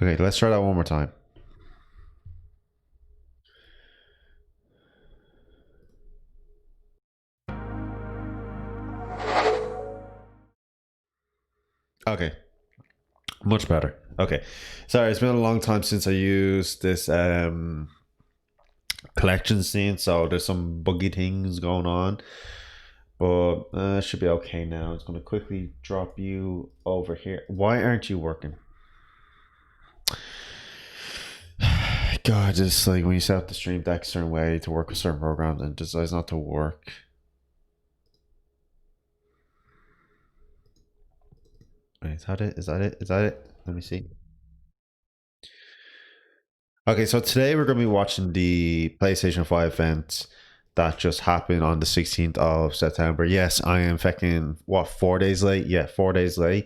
Okay, let's try that one more time. Okay, much better. Okay, sorry, it's been a long time since I used this collection scene, so there's some buggy things going on, but it should be okay now. It's gonna quickly drop you over here. Why aren't you working? God, it's like when you set up the stream deck a certain way to work with certain programs and it decides not to work. Wait, is that it? Is that it? Is that it? Let me see. Okay, so today we're going to be watching the PlayStation 5 event that just happened on the 16th of September. Yes, I am fucking, what, 4 days late? Yeah, 4 days late.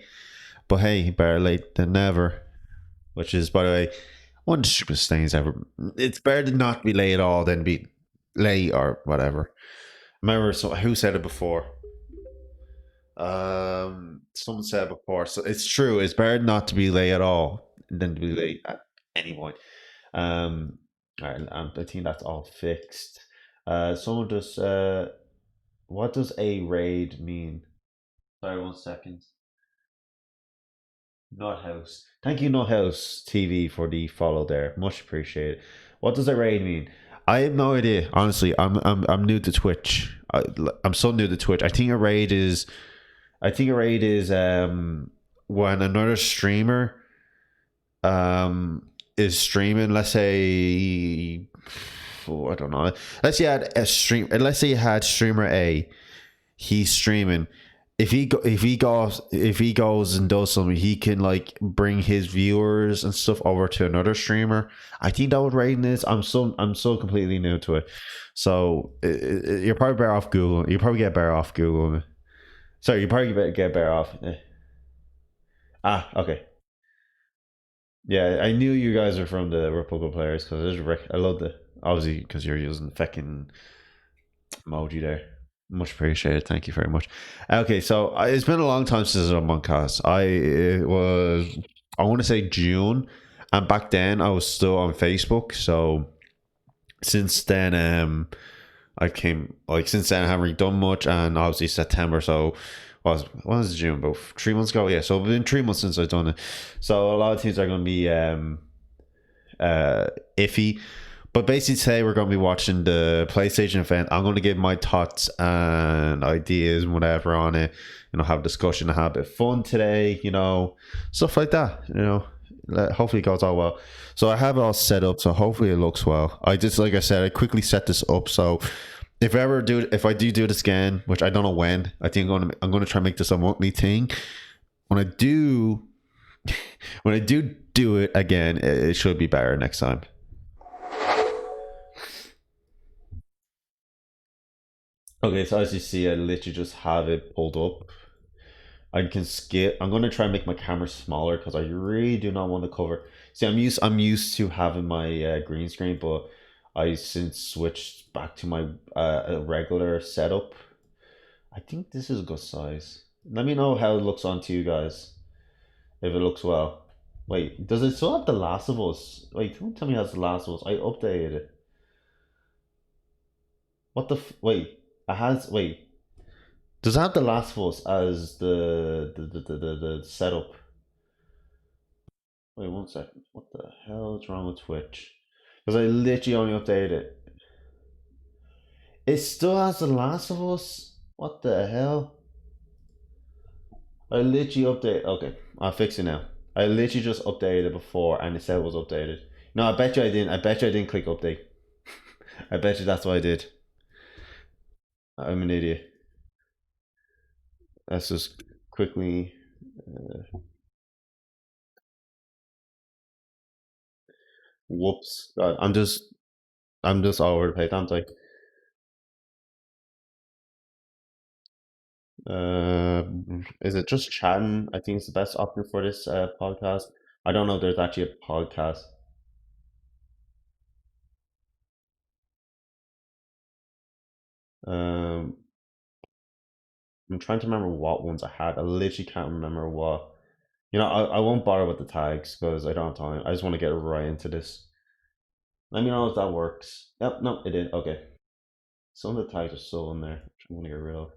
But hey, better late than never. Which is, by the way, one of the stupidest things ever. It's better to not be late at all than be late or whatever. Remember, so who said it before? Someone said it before. So it's true. It's better not to be late at all than to be late at any point. Um, all right, I think that's all fixed. Someone just what does a raid mean? Sorry, 1 second. Not house. Thank you, Not House TV for the follow there. Much appreciated. What does a raid mean? I have no idea. Honestly, I'm new to Twitch. I'm so new to Twitch. I think a raid is when another streamer is streaming. Let's say, oh, I don't know. Let's say you had a stream. Let's say you had streamer A. He's streaming. If he goes and does something, he can like bring his viewers and stuff over to another streamer. I think that what rating is. I'm so completely new to it. So you're probably better off Google. You probably get better off Google. Sorry, you probably get better off. Okay. Yeah, I knew you guys are from the Republic players because I love the obviously because you're using fucking emoji there. Much appreciated. Thank you very much. Okay, so it's been a long time since I'm on cast. It was I want to say June, and back then I was still on Facebook. So since then, since then I haven't really done much, and obviously September. So was June about 3 months ago? Yeah, so it's been 3 months since I've done it. So a lot of things are going to be uh, iffy. But basically, today we're going to be watching the PlayStation event. I'm going to give my thoughts and ideas and whatever on it. Have a discussion, have a bit of fun today. Stuff like that. Hopefully it goes all well. So I have it all set up. So hopefully it looks well. Like I said, I quickly set this up. So if I do this again, which I don't know when, I think I'm going to try and make this a monthly thing. When I do, when I do it again, it should be better next time. Okay, so as you see, I literally just have it pulled up. I can skip. I'm gonna try and make my camera smaller because I really do not want to cover. See, I'm used to having my green screen, but I since switched back to my regular setup. I think this is a good size. Let me know how it looks on to you guys. If it looks well. Wait, does it still have The Last of Us? Wait, don't tell me it has The Last of Us. I updated it. Wait, it has. Wait. Does it have The Last of Us as the setup? Wait 1 second. What the hell is wrong with Twitch? Because I literally only updated it. It still has The Last of Us? What the hell? I literally updated. Okay, I'll fix it now. I literally just updated it before and it said it was updated. No, I bet you I didn't. I bet you I didn't click update. I bet you that's what I did. I'm an idiot. Let's just quickly. Whoops. God, I'm just all over the place, aren't I? Uh, is it just chatting? I think it's the best option for this podcast. I don't know if there's actually a podcast. Um, I'm trying to remember what ones I had. I literally can't remember what. You know, I won't bother with the tags because I don't have time. I just want to get right into this. Let me know if that works. Yep, no, it did. Okay. Some of the tags are still in there, which I'm gonna get rid of.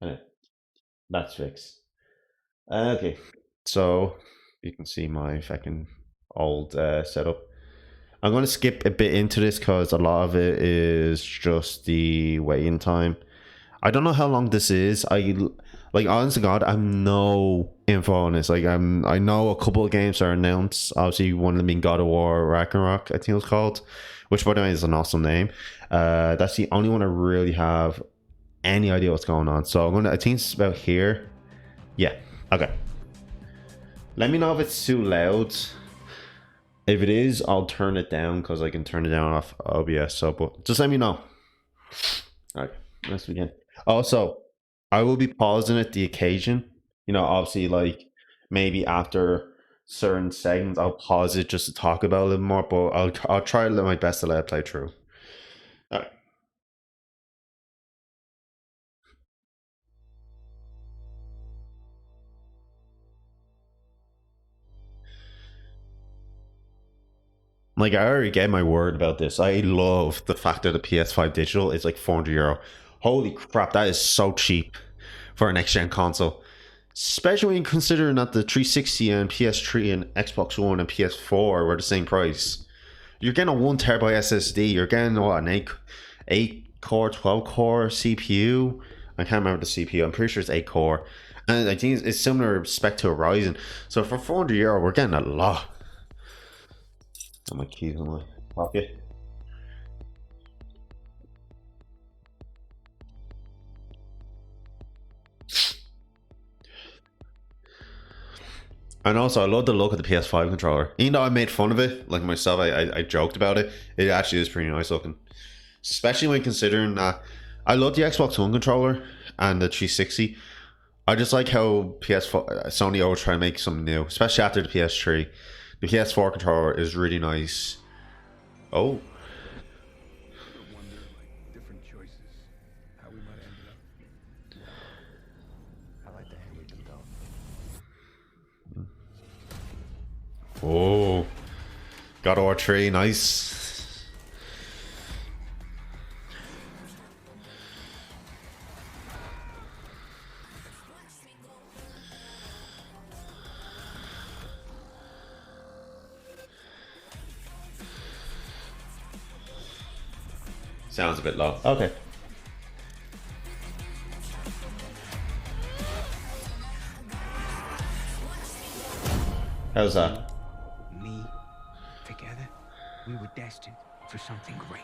Okay, that's fixed. Okay, so you can see my fucking old setup. I'm gonna skip a bit into this because a lot of it is just the waiting time. I don't know how long this is. Like honest to God, I'm no info on this. I know a couple of games are announced. Obviously, one of them being God of War Ragnarok, I think it was called, which by the way is an awesome name. That's the only one I really have any idea what's going on. So I'm gonna. I think it's about here. Yeah. Okay. Let me know if it's too loud. If it is, I'll turn it down because I can turn it down off OBS. So, but just let me know. All right, let's begin. Also, I will be pausing at the occasion. You know, obviously, like maybe after certain segments, I'll pause it just to talk about it a little more. But I'll try my best to let it play through. All right. Like I already gave my word about this. I love the fact that the PS5 digital is like €400. Holy crap, that is so cheap for a next gen console. Especially when considering that the 360 and PS3 and Xbox One and PS4 were the same price. You're getting a 1 terabyte SSD. You're getting what, an eight core, 12 core CPU. I can't remember the CPU. I'm pretty sure it's 8 core, and I think it's similar spec to a Ryzen. So for €400, we're getting a lot. Got my keys in my pocket. And also, I love the look of the PS5 controller. Even though I made fun of it, like myself, I joked about it. It actually is pretty nice looking. Especially when considering that I love the Xbox One controller and the 360. I just like how PS4 Sony always try to make something new, especially after the PS3. The PS4 controller is really nice. Oh, oh, God of War 3, nice. Sounds a bit low. Okay. How's that? Me, together, we were destined for something great.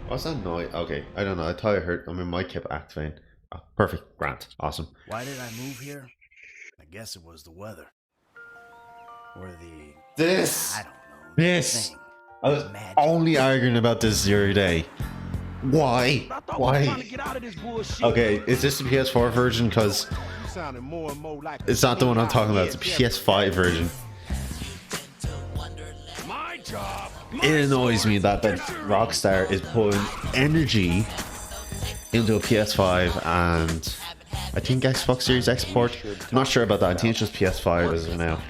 What's that noise? Okay, I don't know. I thought I heard. I mean, mic kept activating. Oh, perfect. Grant. Awesome. Why did I move here? I guess it was the weather. Or the... This. I don't know. This. Thing. I was Magic. only arguing about this the other day. Why? Why? Okay, is this the PS4 version? Because it's not the one I'm talking about. It's the PS5 version. It annoys me that Rockstar is putting energy into a PS5 and I think Xbox Series X port. I'm not sure about that. I think it's just PS5 as of now.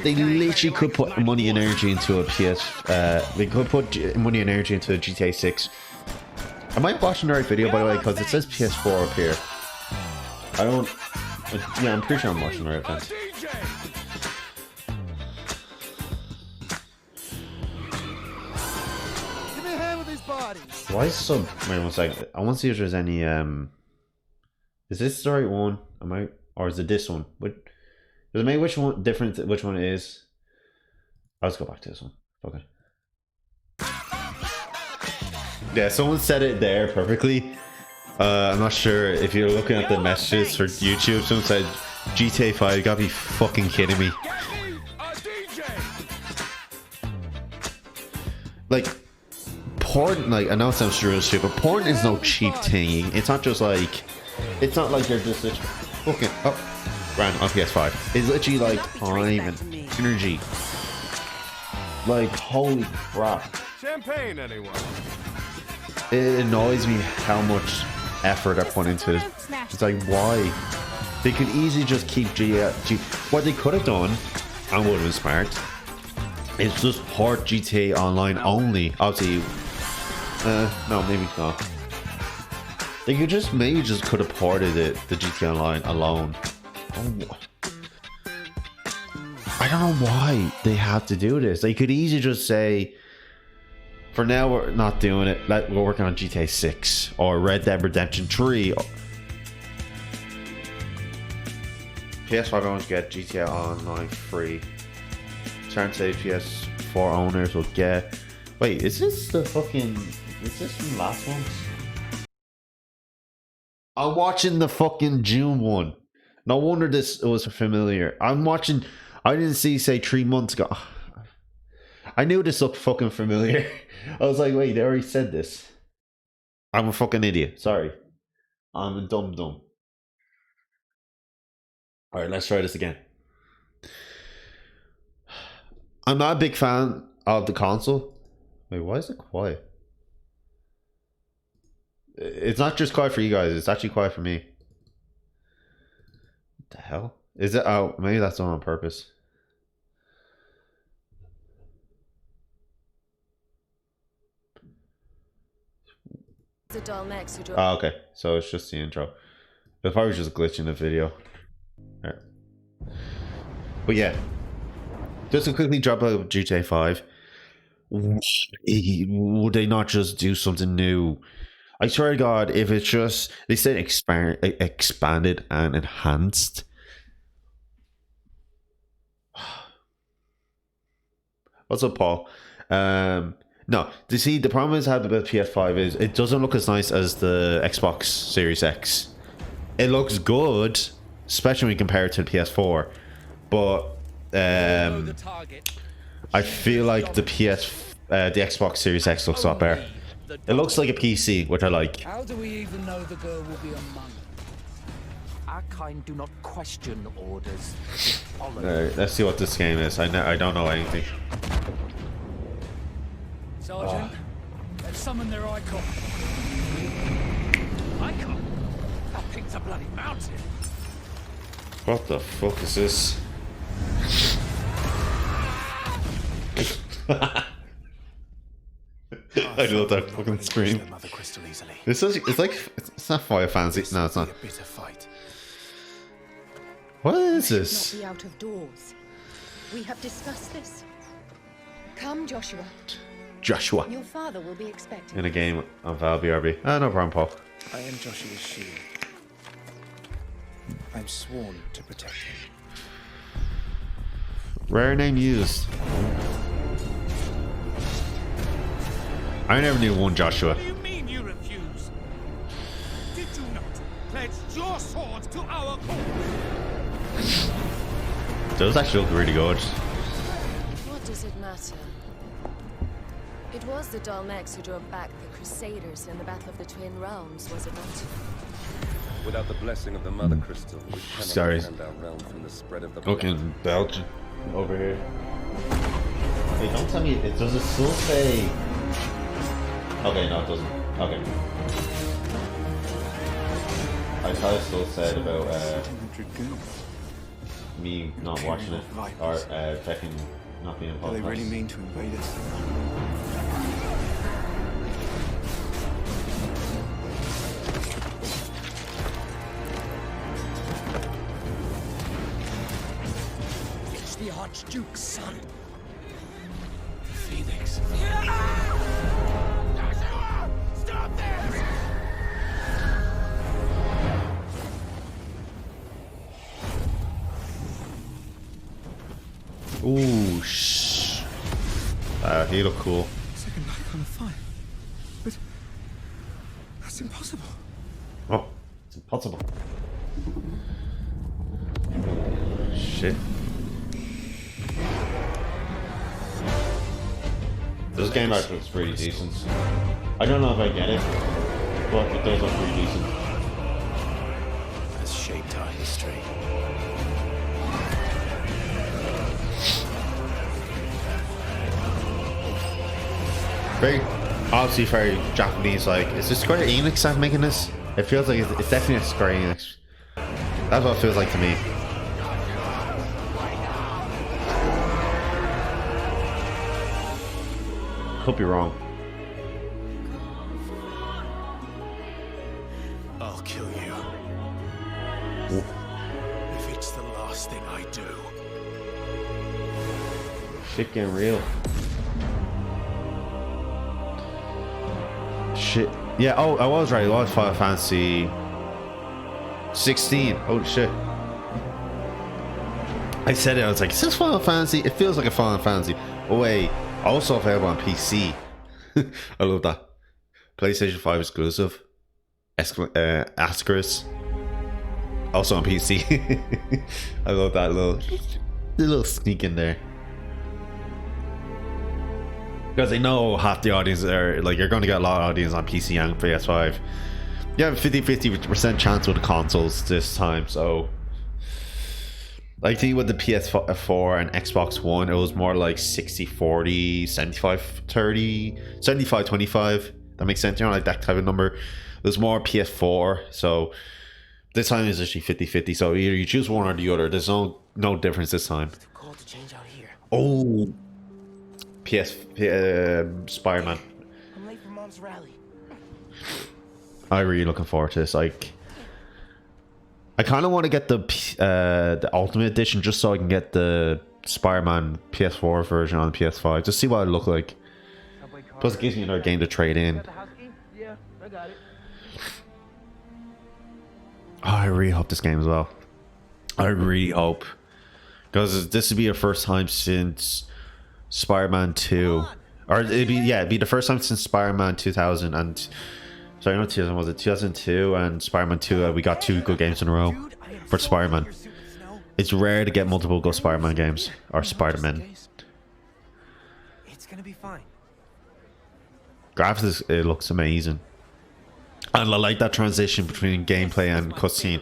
They literally could put money and energy into a they could put money and energy into a GTA 6. Am I watching the right video, by the way? Because it says PS4 up here. I don't... Yeah, I'm pretty sure I'm watching the right thing. Why is so... Wait 1 second. I want to see if there's any... Is this the right one? Am I... Or is it this one? Does it make which one different? Which one it is? Let's go back to this one. Okay. Yeah, someone said it there perfectly. I'm not sure if you're looking at the messages for YouTube. Someone said GTA 5. You gotta be fucking kidding me. Like, porn. Like, I know it sounds real shit, but porn is no cheap thing. It's not just like. It's not like you're just fucking. Oh. Ran on PS5. It's literally like time and energy. Like, holy crap. Champagne, anyone? It annoys me how much effort they're putting into it. It's like, why? They could easily just keep what they could have done, and would have been smart, is just port GTA Online only. Obviously, no, maybe not. They could just maybe just could have ported it, the GTA Online alone. Oh, I don't know why they have to do this. They could easily just say, for now we're not doing it. We're working on GTA 6 or Red Dead Redemption 3. PS5 owners get GTA Online free. Turn save PS4 owners will get. Wait, is this the fucking? Is this from last month? I'm watching the fucking June one. No wonder this was familiar. I'm watching. I didn't see say 3 months ago. I knew this looked fucking familiar. I was like, wait, they already said this. I'm a fucking idiot. Sorry. I'm a dumb. Alright, let's try this again. I'm not a big fan of the console. Wait, why is it quiet? It's not just quiet for you guys, it's actually quiet for me. What the hell? Is it? Oh, maybe that's done on purpose. Oh, okay. So it's just the intro. It probably just glitching the video. Right. But yeah. Just to quickly drop out GTA 5. Would they not just do something new? I swear to God, if it's just they said expanded and enhanced. What's up, Paul? No, you see, the problem is had about PS5 is it doesn't look as nice as the Xbox Series X. It looks good, especially when you compare it to the PS4, but I feel like the Xbox Series X looks a lot better. It looks like a PC, which I like. How do we even know the girl will be among us? Our kind do not question orders. Alright, let's see what this game is. I don't know anything. Sergeant, let's summon their icon. Icon? That thing's a bloody mountain. What the fuck is this? I love that fucking scream. It's not Fire Fantasy. No, it's not. What is this? Not be out of doors. We have discussed this. Come, Joshua. Joshua. Your father will be expecting. In a game on Val BRB. Ah, no problem, Paul. I am Joshua's shield. I'm sworn to protect him. Rare name used. I never knew one Joshua. What do you mean you refuse? Did you not pledge your sword to our cause? Those actually look really good. What does it matter? It was the Dalmex who drove back the Crusaders in the Battle of the Twin Realms, was it not? Without the blessing of the Mother Crystal, we cannot Sorry. defend our realm from the spread of the Fucking Belgian over here. Wait, don't tell me. Does it still say? Okay, no, it doesn't. Okay. I thought it still said about me not watching it or checking not being a podcast. Do they really mean to invade us? It's the Archduke's son. Phoenix. Stop this! Ooh, he look cool. Second life on fire. But that's impossible. Oh, it's impossible. Shit. This game actually looks pretty decent. I don't know if I get it, but it does look pretty decent. Has shaped our history. very obviously very Japanese. Like, is this Square Enix that making this? It feels like it's definitely a Square Enix. That's what it feels like to me. Could be wrong. I'll kill you. Ooh. If it's the last thing I do. Shit getting real. Shit. Yeah, oh, I was right. It was Final Fantasy 16. Holy shit. I said it, I was like, is this Final Fantasy? It feels like a Final Fantasy. Oh, wait. Also available on PC. I love that. PlayStation 5 exclusive. Ascaris. Also on PC. I love that little sneak in there. Because they know half the audience are like, you're going to get a lot of audience on PC and PS5. You have a 50% chance with the consoles this time, so I think with the PS4 and Xbox One, it was more like 60-40, 75-30, 75-25. That makes sense, you know, like that type of number. There's more PS4, so this time is actually 50-50. So either you choose one or the other. There's no difference this time. Oh, Spider-Man. I'm late for Mom's rally. I'm really looking forward to this. Like, I kind of want to get the Ultimate Edition just so I can get the Spider-Man PS4 version on PS5. Just see what it look like. Plus, it gives me another game to trade in. Yeah, I got it. Oh, I really hope this game as well. I really hope, because this would be the first time since Spider-Man 2, or it'd be the first time since Spider-Man 2000 and sorry, not 2000, was it 2002 and Spider-Man 2? We got 2 good games in a row for Spider-Man. It's rare to get multiple good Spider-Man games or Spider-Man. It's gonna be fine. Graphics, it looks amazing, and I like that transition between gameplay and cutscene.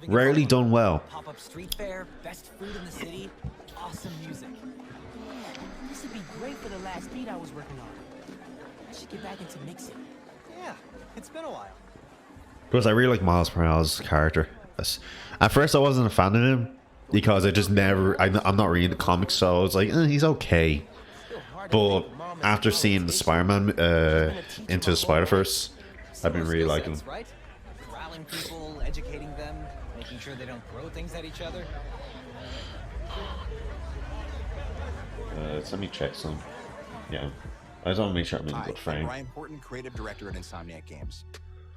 Rarely done well. Pop-up street fair, best food in the city, awesome music. This would be great for the last beat I was working on. I should get back into mixing. Yeah, it's been a while. Because I really like Miles Morales' character. At first I wasn't a fan of him because I just never, I'm not reading the comics, so I was like, he's okay. But after seeing the Spider-Man Into the Spider-Verse, I've been really liking him. Right? Rallying people, educating them, making sure they don't throw things at each other. Let me check some. Yeah, I just want to make sure I'm in a good frame. Ryan Horton, creative director at Insomniac Games.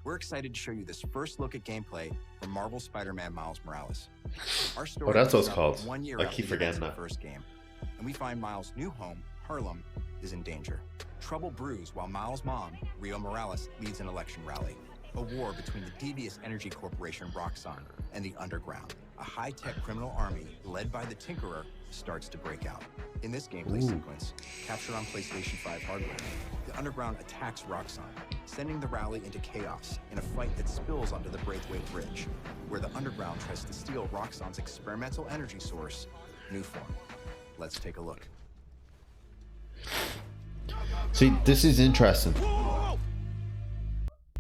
We're excited to show you this first look at gameplay from Marvel Spider-Man Miles Morales. Our story that's what it's picks up called. 1 year I after keep the events forgetting of the that. first game, and we find Miles' new home, Harlem, is in danger. Trouble brews while Miles' mom, Rio Morales, leads an election rally. A war between the devious energy corporation Roxxon and the Underground, a high-tech criminal army led by the Tinkerer, starts to break out. In this gameplay sequence, captured on PlayStation 5 hardware, the Underground attacks Roxxon, sending the rally into chaos in a fight that spills onto the Braithwaite Bridge, where the Underground tries to steal Roxxon's experimental energy source, Nuform. Let's take a look. See, this is interesting.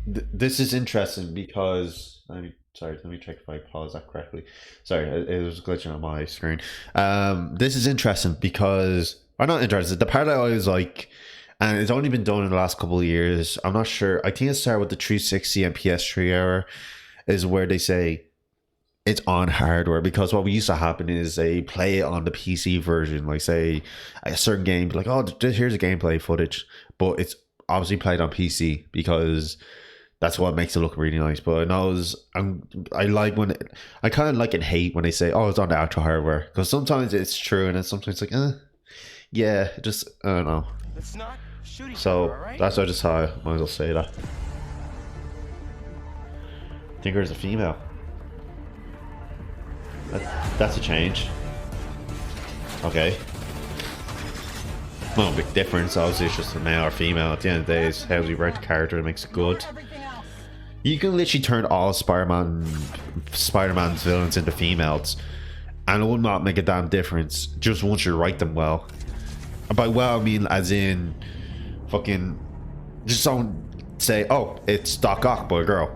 This is interesting because let me check if I paused that correctly. Sorry, it was glitching on my screen. This is interesting because I'm not interested. The part that I was like, and it's only been done in the last couple of years. I'm not sure. I think it started with the 360 and PS3 era, is where they say it's on hardware, because what used to happen is they play it on the PC version, like say a certain game, like, oh, here's a gameplay footage, but it's obviously played on PC because that's what makes it look really nice. But I know I like when I kind of like and hate when they say, oh, it's on the actual hardware, because sometimes it's true and then sometimes it's like, yeah, just I don't know. Let's not shoot each So other, all right? that's just how I might as well say that. Tinker's a female. That's a change. Okay. No big difference. Obviously, it's just a male or female. At the end of the day, it's how we write the character that makes it good. You can literally turn all Spider-Man's villains into females, and it will not make a damn difference just once you write them well. And by well, I mean as in fucking Just don't say, oh, it's Doc Ock, boy, girl.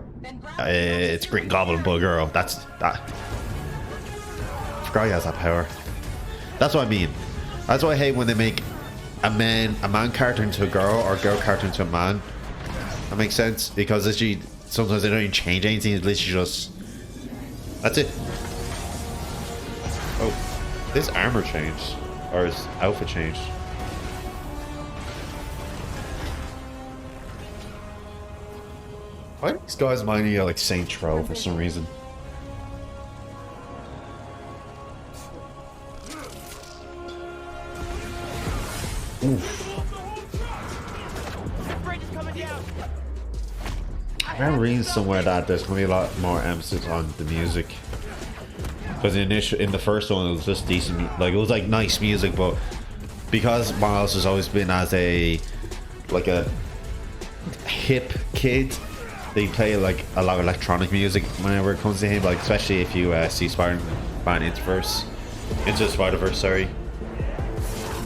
It's Green Goblin, boy, girl. That's that. I forgot he has that power. That's what I mean. That's why I hate when they make a man character into a girl or a girl character into a man. That makes sense, because literally sometimes they don't even change anything. It's literally just that's it. Oh, his armor changed, or his outfit changed. Why are these guys mind you like Saint Row for some reason? Oof. I remember reading somewhere that there's going to be a lot more emphasis on the music. Because in the first one, it was just decent, like it was like nice music, but because Miles has always been as a hip kid, they play like a lot of electronic music whenever it comes to him, like especially if you see Spider-Man Into the Spider-Verse, sorry.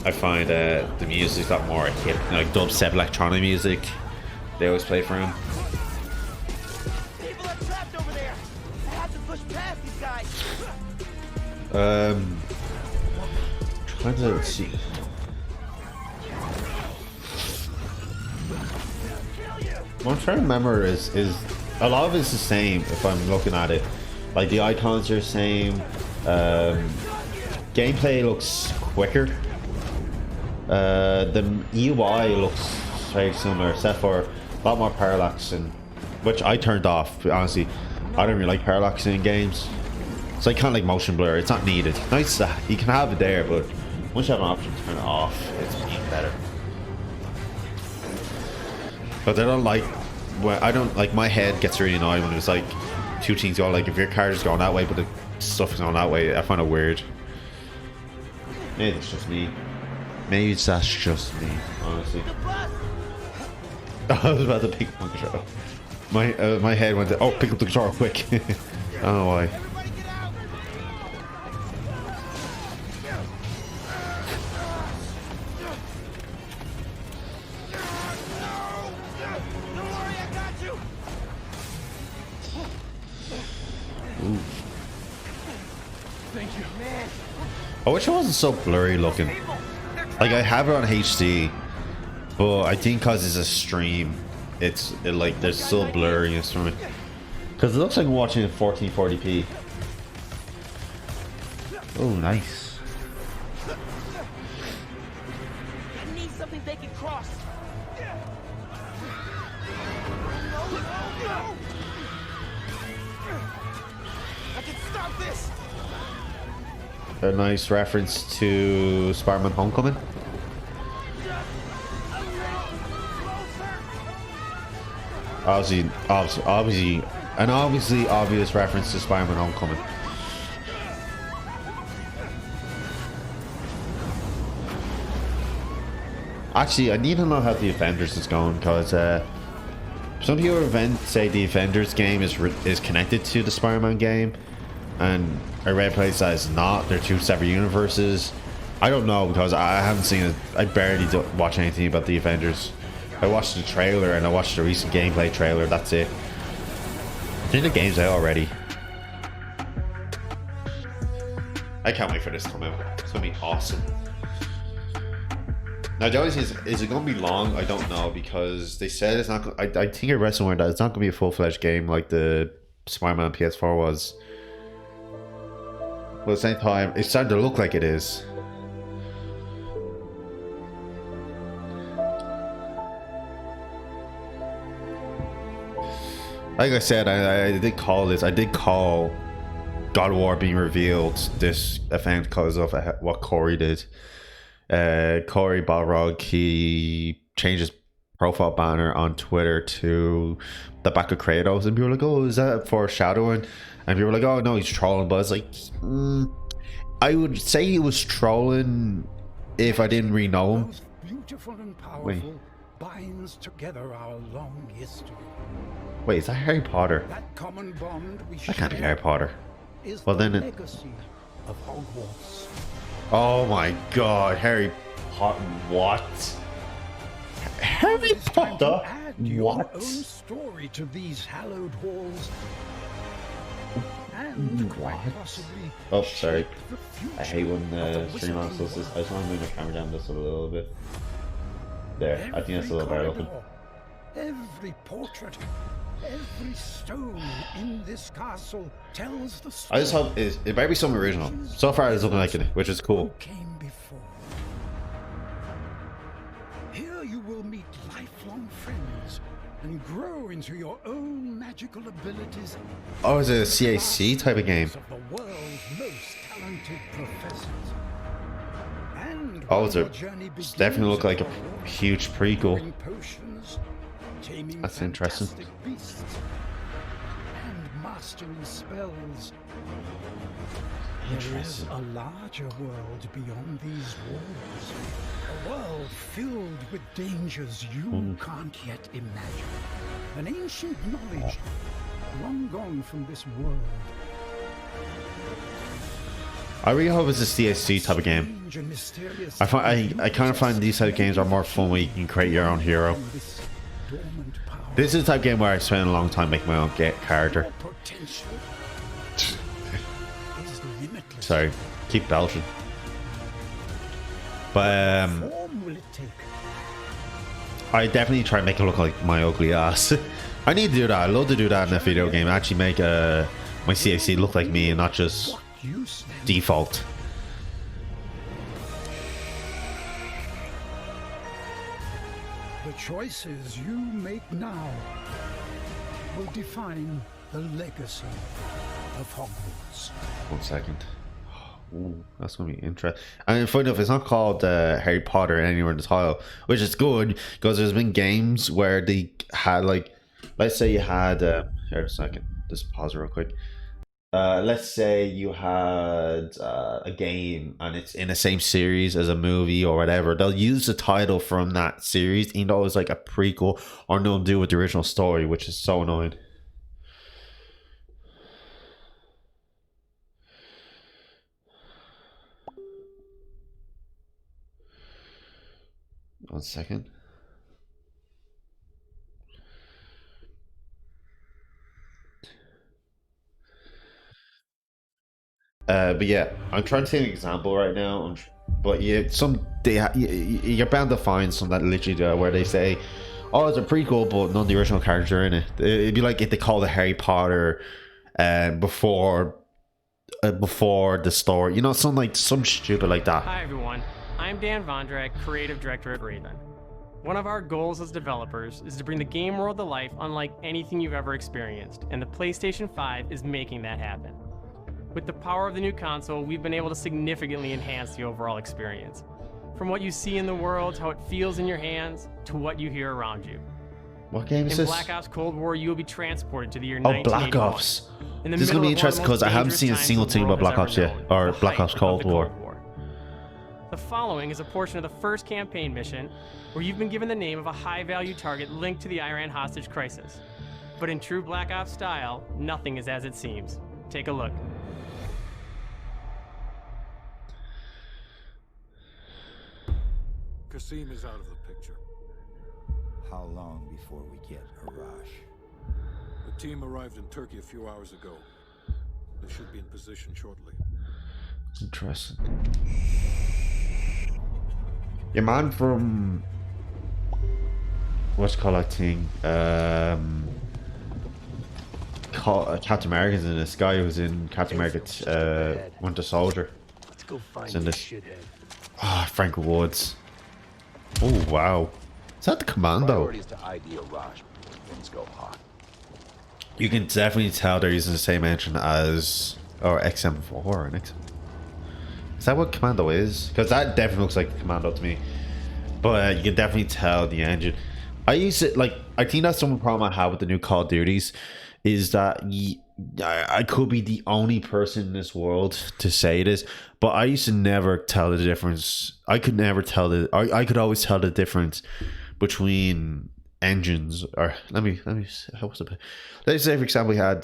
I find the music's got more hip, like dubstep electronic music. They always play for him. People are trapped over there. I have to push past these guys. Trying to see. What I'm trying to remember is a lot of it's the same if I'm looking at it. Like the icons are the same. Gameplay looks quicker. The UI looks very similar, except for a lot more parallax, which I turned off. Honestly, I don't really like parallax in games. It's like kind of like motion blur. It's not needed. Nice, you can have it there, but once you have an option to turn it off, it's even better. But I don't like my head gets really annoyed when there's like two things go, like if your character's going that way but the stuff is going that way. I find it weird. Maybe it's just me. Maybe that's just me, honestly. I was about to pick up the controller. My head went to, oh, pick up the controller quick. I don't know why. Ooh. Thank you, man. I wish it wasn't so blurry looking. Like I have it on HD, but I think because it's a stream, it like there's still blurriness from it. Because it looks like I'm watching it 1440p. Oh, nice. I need something they can cross. I can stop this. A nice reference to Spider-Man Homecoming. Obviously, an obvious reference to Spider-Man Homecoming. Actually, I need to know how the Avengers is going, because some people say the Avengers game is connected to the Spider-Man game, and I read places that it's not. They're two separate universes. I don't know, because I haven't seen it. I barely watch anything about the Avengers. I watched the trailer and I watched the recent gameplay trailer. That's it. I think the game's out already. I can't wait for this to come out. It's gonna be awesome. Now the only thing is it gonna be long? I don't know, because they said it's not. I think I read somewhere that it's not gonna be a full-fledged game like the Spider-Man PS4 was. But at the same time, it's starting to look like it is. Like I said, I did call this. I did call God of War being revealed this event because of what Corey did. Corey Balrog, he changed his profile banner on Twitter to the back of Kratos, and people were like, "Oh, is that foreshadowing?" And people were like, "Oh no, he's trolling." But it's like, I would say he was trolling if I didn't really know him. Beautiful and powerful. Wait. Binds together our long history. Wait, is that Harry Potter? That common bond we That can't be share Harry Potter. is Well, the then legacy of Hogwarts. Oh my God, Harry Potter! What? Harry It's time to Potter? add your What? own story to these hallowed halls. And quite possibly Oh, sorry. shape the I future hate when of the stream on wizarding does this. world. I just want to move the camera down just a little bit. There, I think that's a little better looking. Every portrait, every stone in this castle tells the story I just hope it might be something original. So far, it's looking like it, which is cool. who came before. Here you will meet lifelong friends and grow into your own magical abilities. Oh, it's a CAC type of game. Of the world's most talented professors. And Oh, while it's your journey it's definitely look like a huge prequel. brewing potions, taming That's interesting. fantastic beasts, and mastering spells. There is a larger world beyond these walls. A world filled with dangers you can't yet imagine. An ancient knowledge long gone from this world. I really hope it's a CAC type of game. Strange and mysterious I kind of find these type of games are more fun where you can create your own hero. this dormant power. This is the type of game where I spend a long time making my own character. Your potential is limitless. Sorry, keep belching. But Form will it take? I definitely try and make it look like my ugly ass. I need to do that. I love to do that in a video game. Actually make my CAC look like me and not just What use then? default. The choices you make now will define the legacy of Hogwarts. 1 second. Ooh, that's gonna be interesting. And funny enough, it's not called Harry Potter anywhere in the title, which is good because there's been games where they had like, let's say you had here a second, just pause real quick. Let's say you had a game and it's in the same series as a movie or whatever. They'll use the title from that series, even though it's like a prequel or nothing to do with the original story, which is so annoying. One second. But yeah, I'm trying to take an example right now. But yeah, you're bound to find some that literally do it, where they say, "Oh, it's a prequel, but none of the original characters are in it." It'd be like if they called it Harry Potter, before the story. You know, some stupid like that. Hi everyone, I'm Dan Vondrak, creative director at Raven. One of our goals as developers is to bring the game world to life unlike anything you've ever experienced, and the PlayStation 5 is making that happen. With the power of the new console, we've been able to significantly enhance the overall experience. From what you see in the world, how it feels in your hands, to what you hear around you. What game is In this? Black Ops Cold War, you will be transported to the year Oh, 1981. Black Ops. In the This is gonna middle be of one of interesting the most because I haven't dangerous seen a times single the thing about world has Black Ops ever yet, known, or the Black height Ops of Cold the War. The following is a portion of the first campaign mission where you've been given the name of a high-value target linked to the Iran hostage crisis. But in true Black Ops style, nothing is as it seems. Take a look. Kasim is out of the picture. How long before we get Harash? The team arrived in Turkey a few hours ago. They should be in position shortly. Interesting. Your man from what's it called that thing? Captain America's in this. Guy who was in Captain America Winter Soldier. Let's go find in this this. shithead. Ah, Frank Woods. Oh wow. Is that the Commando? Priority is to ID Arash before things go hot. You can definitely tell they're using the same engine as or XM4 or an XM. Is that what Commando is? Because that definitely looks like Commando to me. But you can definitely tell the engine. I use it like I think that's some problem I have with the new Call of Duties is that I could be the only person in this world to say this, but I used to never tell the difference. I could never tell I could always tell the difference between engines. Or let me let's say for example we had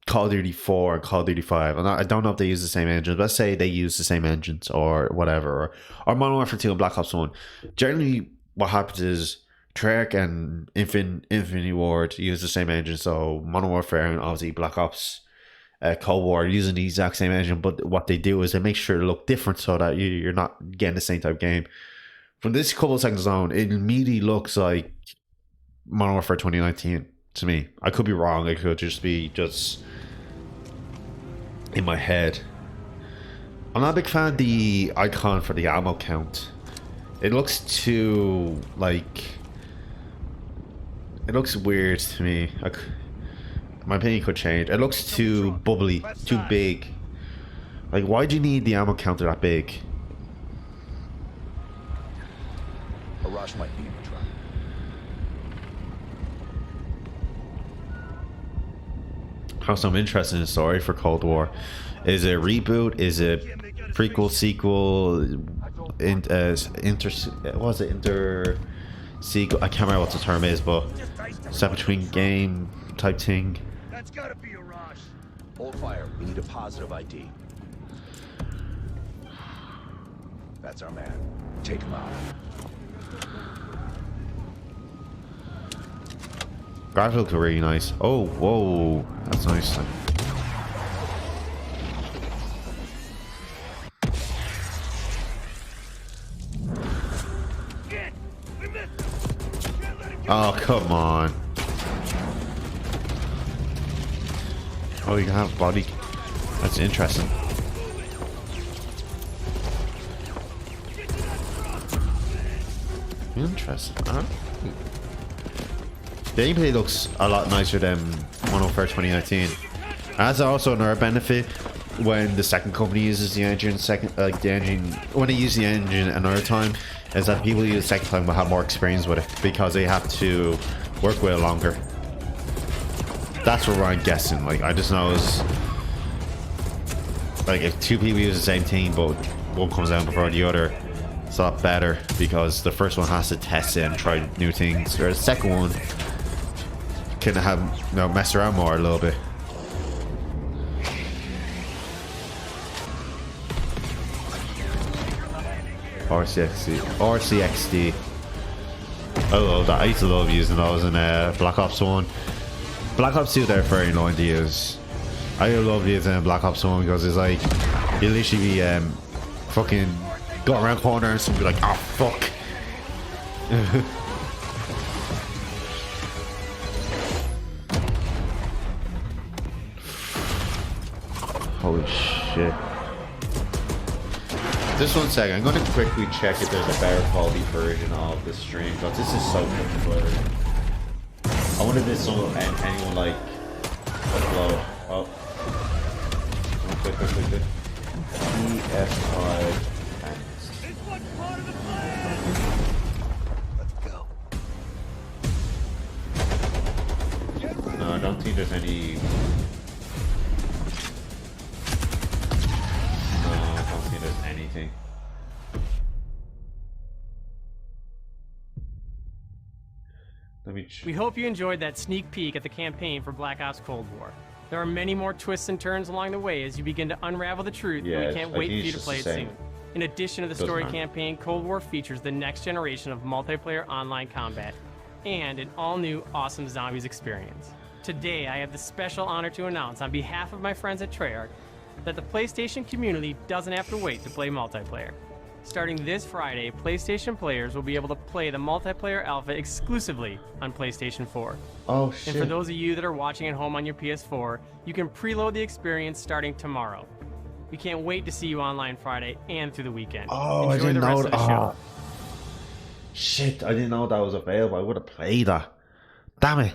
Call of Duty 4 and Call of Duty 5, and I don't know if they use the same engines. Let's say they use the same engines or whatever, or Modern Warfare 2 and Black Ops 1. Generally, what happens is Treyarch and Infinity Ward use the same engine. So Modern Warfare and obviously Black Ops, Cold War are using the exact same engine. But what they do is they make sure it look different so that you're not getting the same type of game. From this couple of seconds on, it immediately looks like Modern Warfare 2019 to me. I could be wrong. It could just be in my head. I'm not a big fan of the icon for the ammo count. It looks too, like... It looks weird to me. My opinion could change. It looks too bubbly, too big. Like, why do you need the ammo counter that big? A rush might be in the truck. Have some interesting story for Cold War. Is it a reboot? Is it prequel, sequel? Inter sequel? I can't remember what the term is, but step between game type thing. That's gotta be a rush. Hold fire. We need a positive ID. That's our man. Take him out. Graphics look really nice. Oh, whoa, that's nice. Oh, come on. Oh, you can have body. That's interesting. Interesting, huh? The gameplay looks a lot nicer than Modern Warfare 2019. That's also another benefit when the second company uses the engine. When they use the engine another time, is that people who use the second time will have more experience with it because they have to work with it longer. That's what I'm guessing. Like, I just know is like if two people use the same thing, but one comes out before the other, it's a lot better because the first one has to test it and try new things, whereas the second one can have, you know, mess around more a little bit. RCXD. I love that. I used to love using those in Black Ops 1. Black Ops 2, they're very annoying to use. I love using Black Ops 1 because it's like you literally be fucking go around corners and be like, oh fuck. Holy shit. Just 1 second, I'm gonna quickly check if there's a better quality version of the stream because this is so fucking blurry. I wonder if there's anyone like upload. Oh. Quick. EF5. Let's go. No, I don't think there's any. No, I don't think there's anything. We hope you enjoyed that sneak peek at the campaign for Black Ops Cold War. There are many more twists and turns along the way as you begin to unravel the truth, and we can't wait for you to play it soon. In addition to the story campaign, Cold War features the next generation of multiplayer online combat and an all-new awesome zombies experience. Today, I have the special honor to announce on behalf of my friends at Treyarch that the PlayStation community doesn't have to wait to play multiplayer. Starting this Friday, PlayStation players will be able to play the multiplayer alpha exclusively on PlayStation 4. Oh shit. And for those of you that are watching at home on your PS4, you can preload the experience starting tomorrow. We can't wait to see you online Friday and through the weekend. Oh, Enjoy I didn't the rest know of the that. show. Shit, I didn't know that was available. I would have played that. Damn it.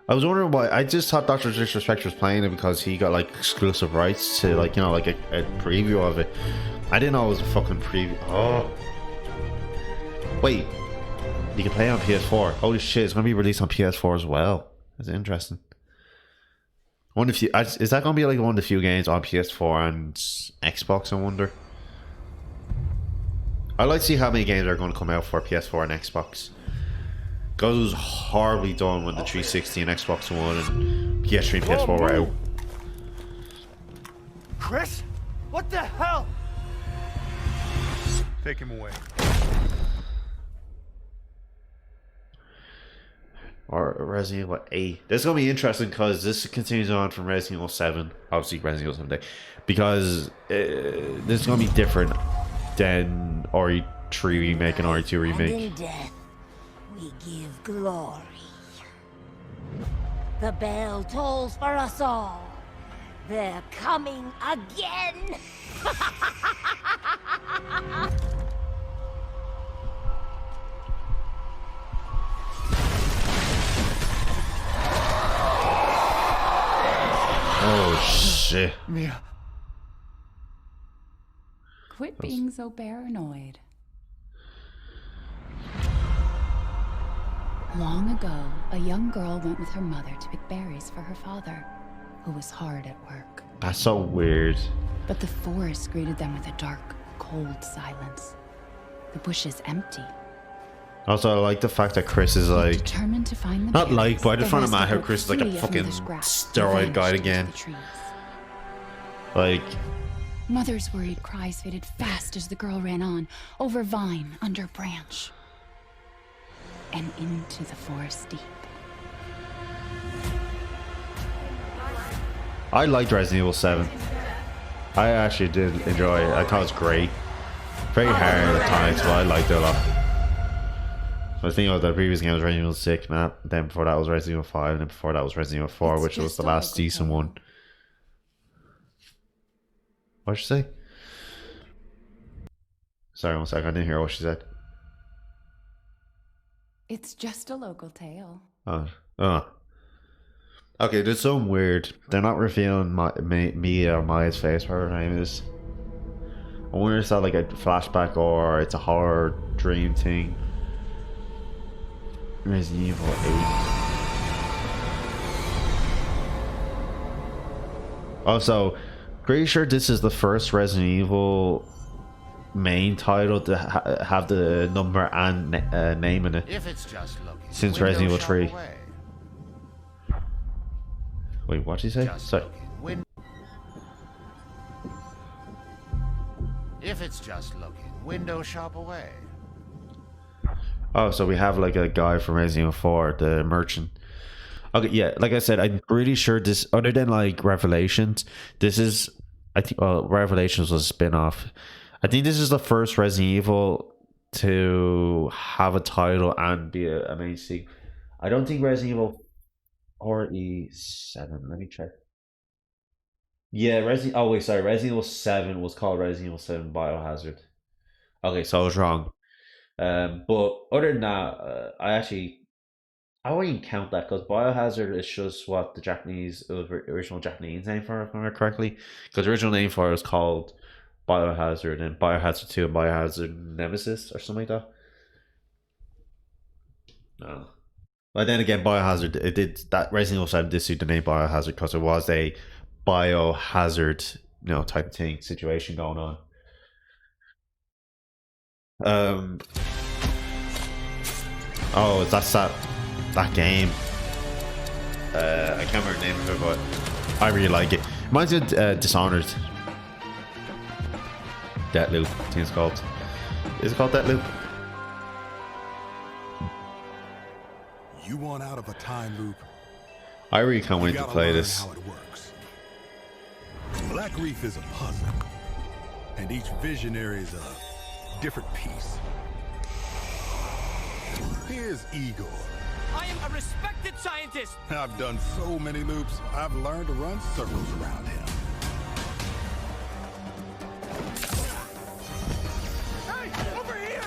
I was wondering why. I just thought Dr. Disrespect was playing it because he got like exclusive rights to like, you know, like a preview of it. I didn't know it was a fucking preview. Oh. Wait. You can play it on PS4. Holy shit, it's going to be released on PS4 as well. That's interesting. I wonder if you, is that going to be like one of the few games on PS4 and Xbox, I wonder? I'd like to see how many games are going to come out for PS4 and Xbox. Because it was horribly done when the 360 and Xbox One and PS3 and PS4 were out. Chris? What the hell? Take him away. or Resident Evil 8. This is gonna be interesting because this continues on from Resident Evil 7. Obviously, Resident Evil 7 Day, because this is gonna be different than RE3 remake and RE2 remake. And in death, we give glory. The bell tolls for us all. They're coming again. Oh shit. Mia. Quit being so paranoid. Long ago, a young girl went with her mother to pick berries for her father, who was hard at work. That's so weird. But the forest greeted them with a dark, cold silence. The bushes empty. Also, I like the fact that Chris is like, Determined to find the not berries, like, but I just the find it rest mad how broke Chris is like a free of fucking mother's grasp, steroid vanished guy into again. the trees. Like, Mother's worried cries faded fast as the girl ran on, over vine, under branch, and into the forest deep. I liked Resident Evil 7. I actually did enjoy it. I thought it was great. Very hard at times, but I liked it a lot. I was thinking about the previous game was Resident Evil 6, man. Then before that was Resident Evil 5, and then before that was Resident Evil 4, which was the last decent one. What'd she say? Sorry, one second. I didn't hear what she said. It's just a local tale. Oh. Okay, there's something weird. They're not revealing Mia or Maya's face, whatever her name is. I wonder if it's like a flashback or it's a horror dream thing. Resident Evil 8. Also, pretty sure this is the first Resident Evil main title to have the number and name in it. If it's just looking, since Resident Evil 3. Wait, what did he say? Sorry. If it's just looking, window shop away. Oh, so we have like a guy from Resident Evil 4, the merchant. Okay, yeah, like I said, I'm pretty sure this, other than like Revelations, this is, I think, well, Revelations was a spin-off. I think this is the first Resident Evil to have a title and be a main sequel. I don't think Resident Evil RE7, let me check. Yeah, Resident Evil 7 was called Resident Evil 7 Biohazard. Okay, so I was wrong. But other than that, I won't even count that because Biohazard is just what the original Japanese name for it, if I remember correctly. Because the original name for it was called Biohazard, and Biohazard 2 and Biohazard Nemesis or something like that. No. But then again, Biohazard, it did that. Resident Evil 7 did suit the name Biohazard because it was a biohazard, type of thing, situation going on. Oh, that's that game. I can't remember the name of it, but I really like it. Reminds me of Dishonored. Deathloop, I think it's called. Is it called Deathloop? You want out of a time loop? I really can't wait to play this. How it works. Black Reef is a puzzle, and each visionary is a different piece. Here's Igor. I am a respected scientist. I've done so many loops, I've learned to run circles around him. Hey, over here!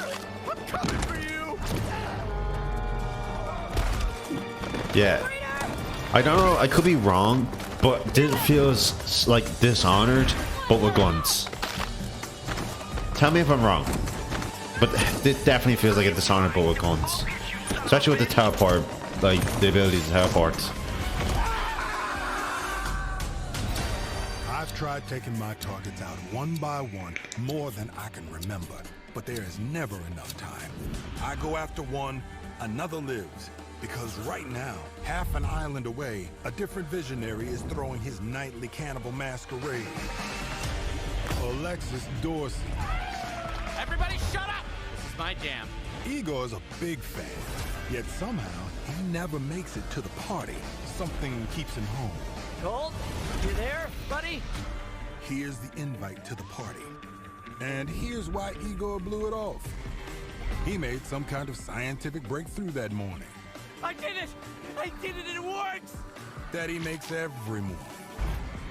I'm coming for you! Yeah. I don't know, I could be wrong, but this feels like Dishonored, but with guns. Tell me if I'm wrong. But it definitely feels like a Dishonored, but with guns. Especially with the teleport, like the ability to teleport. I've tried taking my targets out one by one more than I can remember, but there is never enough time. I go after one, another lives. Because right now, half an island away, a different visionary is throwing his nightly cannibal masquerade. Alexis Dorsey. Everybody shut up! This is my jam. Igor is a big fan. Yet somehow, he never makes it to the party. Something keeps him home. Colt, you there, buddy? Here's the invite to the party. And here's why Igor blew it off. He made some kind of scientific breakthrough that morning. I did it! I did it, it works! That he makes every morning.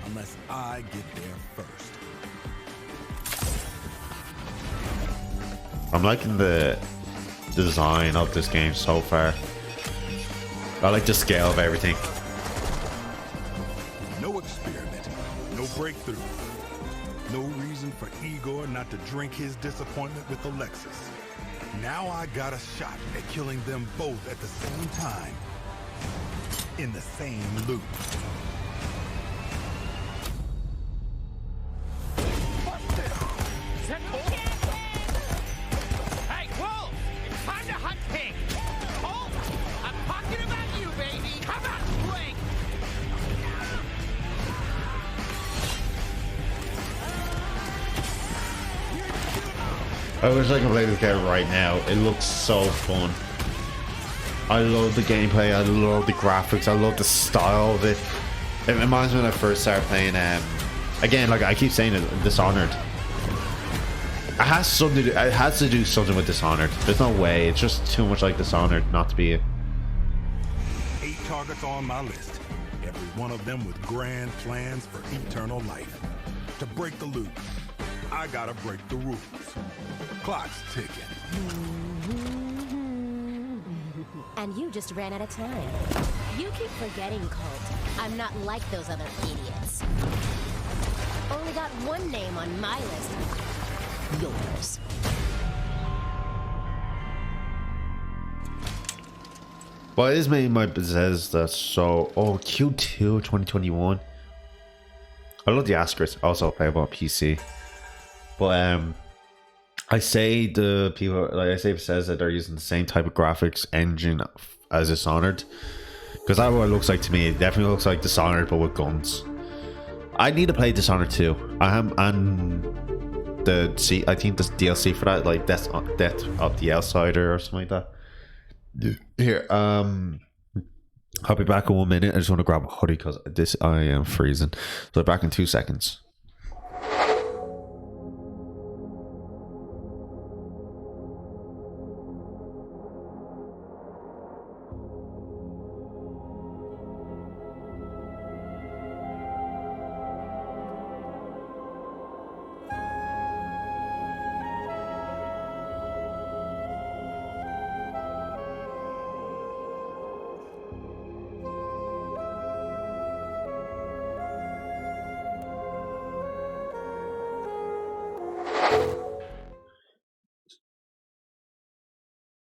Unless I get there first. I'm liking the design of this game so far. I like the scale of everything. No experiment, no breakthrough. No reason for Igor not to drink his disappointment with Alexis. Now I got a shot at killing them both at the same time. In the same loop. Hey, Wolf! It's time to hunt pig! Wolf! I'm talking about you, baby! Come on, Blake! I wish I could play this game right now. It looks so fun. I love the gameplay, I love the graphics, I love the style of it. It reminds me when I first started playing, again, like I keep saying it, Dishonored. It has something to do, it has to do something with Dishonored. There's no way, it's just too much like Dishonored not to be it. 8 targets on my list. Every one of them with grand plans for eternal life. To break the loop, I gotta break the rules. Clock's ticking. And you just ran out of time. You keep forgetting, Colt. I'm not like those other idiots. Only got one name on my list. Yours. Well, it is made by Bethesda, so... Oh, Q2 2021. I love the asterisk, also playable on PC. But, I say the people, like I say Bethesda, they're using the same type of graphics engine as Dishonored. Because that's what it looks like to me. It definitely looks like Dishonored, but with guns. I need to play Dishonored 2. I am, and I think the DLC for that, like Death of the Outsider or something like that. Here, I'll be back in 1 minute. I just want to grab a hoodie because I am freezing. So back in 2 seconds.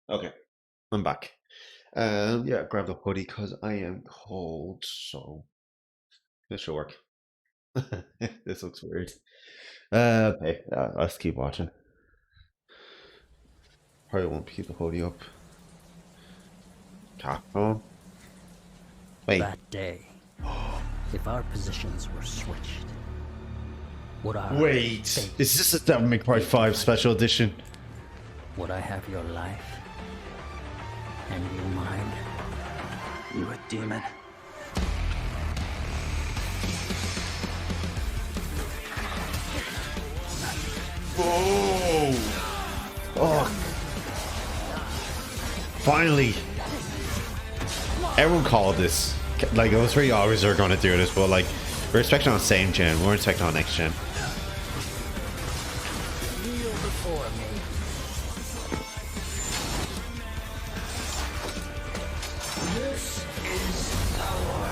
Okay, I'm back. Yeah, grab the hoodie because I am cold, so this should work. This looks weird. Okay, let's keep watching. Probably won't keep the hoodie up. Cap on. Wait. That day, if our positions were switched, would our Wait, is this a Devil May Cry 5 special edition? Would I have your life? And you mine? You a demon? Whoa! Oh! Finally! Everyone called this. Like, it was pretty obvious they were going to do this, but like, we're expecting on the same gen, we weren't expecting on next gen. Kneel before me. This is power.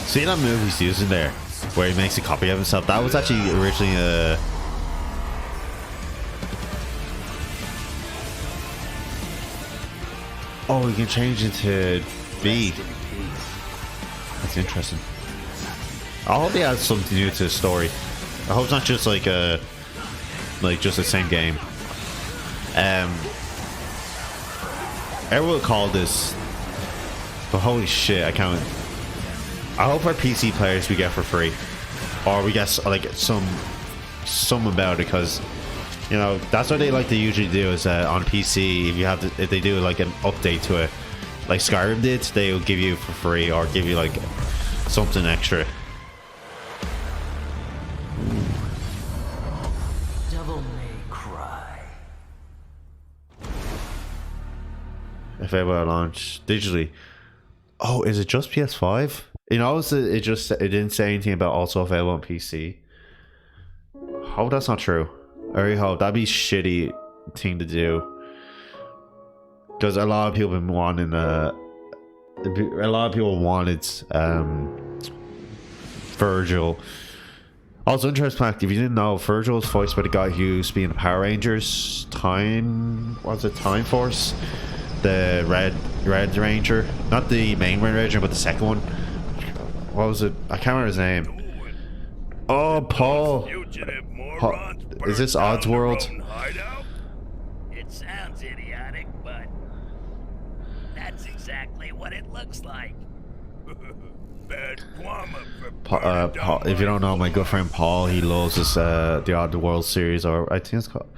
See that move he's using there, where he makes a copy of himself? That was actually originally oh, we can change it to B. That's interesting. I hope he adds something new to the story. I hope it's not just like just the same game. Everyone will call this, but holy shit, I can't. I hope our PC players we get for free, or we get like some something about it, because you know that's what they like to usually do is on PC, if they do like an update to it, like Skyrim did, they'll give you for free or give you like something extra. Devil may cry. If it were launched digitally. Oh, is it just PS5? You know, it didn't say anything about also available on PC. Hope that's not true. I really hope. That'd be a shitty thing to do. Because a lot of people have been wanting a lot of people wanted Virgil. Also, interesting fact, if you didn't know, Virgil was voiced by the guy who used to be in the Power Rangers Time Force? The Red Ranger. Not the main Red Ranger, but the second one. What was it? I can't remember his name. Oh, Paul. Is this Oddsworld? It sounds idiotic, but that's exactly what it looks like. Bad Paul, if you don't know, my good friend Paul, he loves this the Oddworld series, or I think it's called.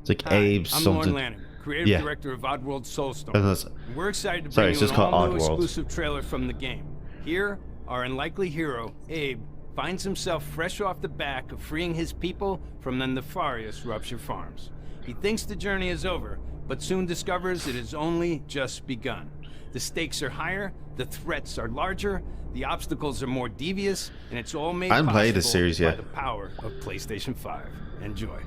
It's like Abe something. I'm Lorne Lanning, creative director of Oddworld Soulstone. And We're excited to bring you it's an called all-new Oddworld. exclusive trailer from the game. Here, our unlikely hero, Abe, finds himself fresh off the back of freeing his people from the nefarious Rupture Farms. He thinks the journey is over, but soon discovers it has only just begun. The stakes are higher, the threats are larger, the obstacles are more devious, and it's all made I haven't possible played this series yet. by the power of PlayStation 5. Enjoy.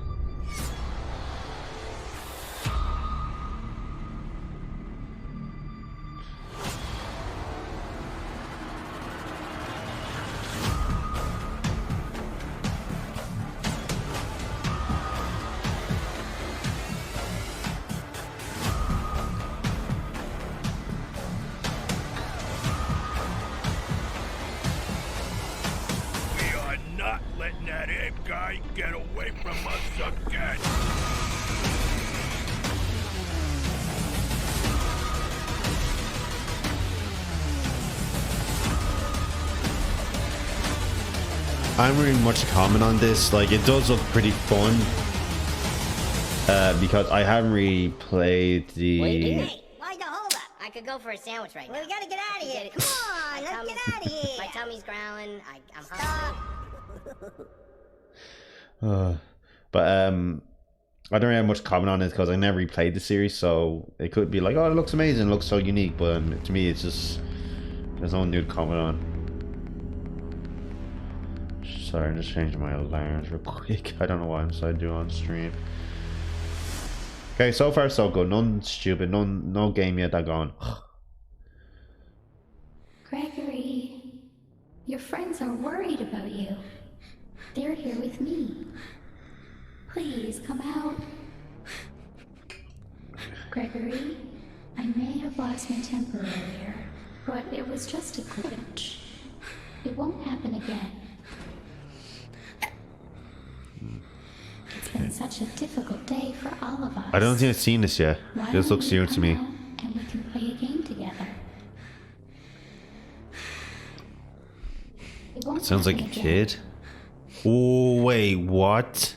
We are not letting that ape guy get away from us again. I don't really much to comment on this. Like, it does look pretty fun. Because I haven't really played the. Why the hold up? I could go for a sandwich right now. We gotta get out of here. Come on, let's get out of here. My tummy's growling. I'm hungry. But I don't really have much comment on it because I never really played the series, so it could be like, oh, it looks amazing, it looks so unique, but to me, it's just there's no new to comment on. Sorry, I'm just changing my alarms real quick. I don't know why I'm so do on stream. Okay, so far so good. None stupid. No game yet that gone. Gregory, your friends are worried about you. They're here with me. Please come out. Gregory, I may have lost my temper earlier, but it was just a glitch. It won't happen again. It's been such a difficult day for all of us. I don't think I've seen this yet. Why This don't looks we new to come me. out and we can play a game together? It won't Sounds like a happen again. kid. Oh wait, what?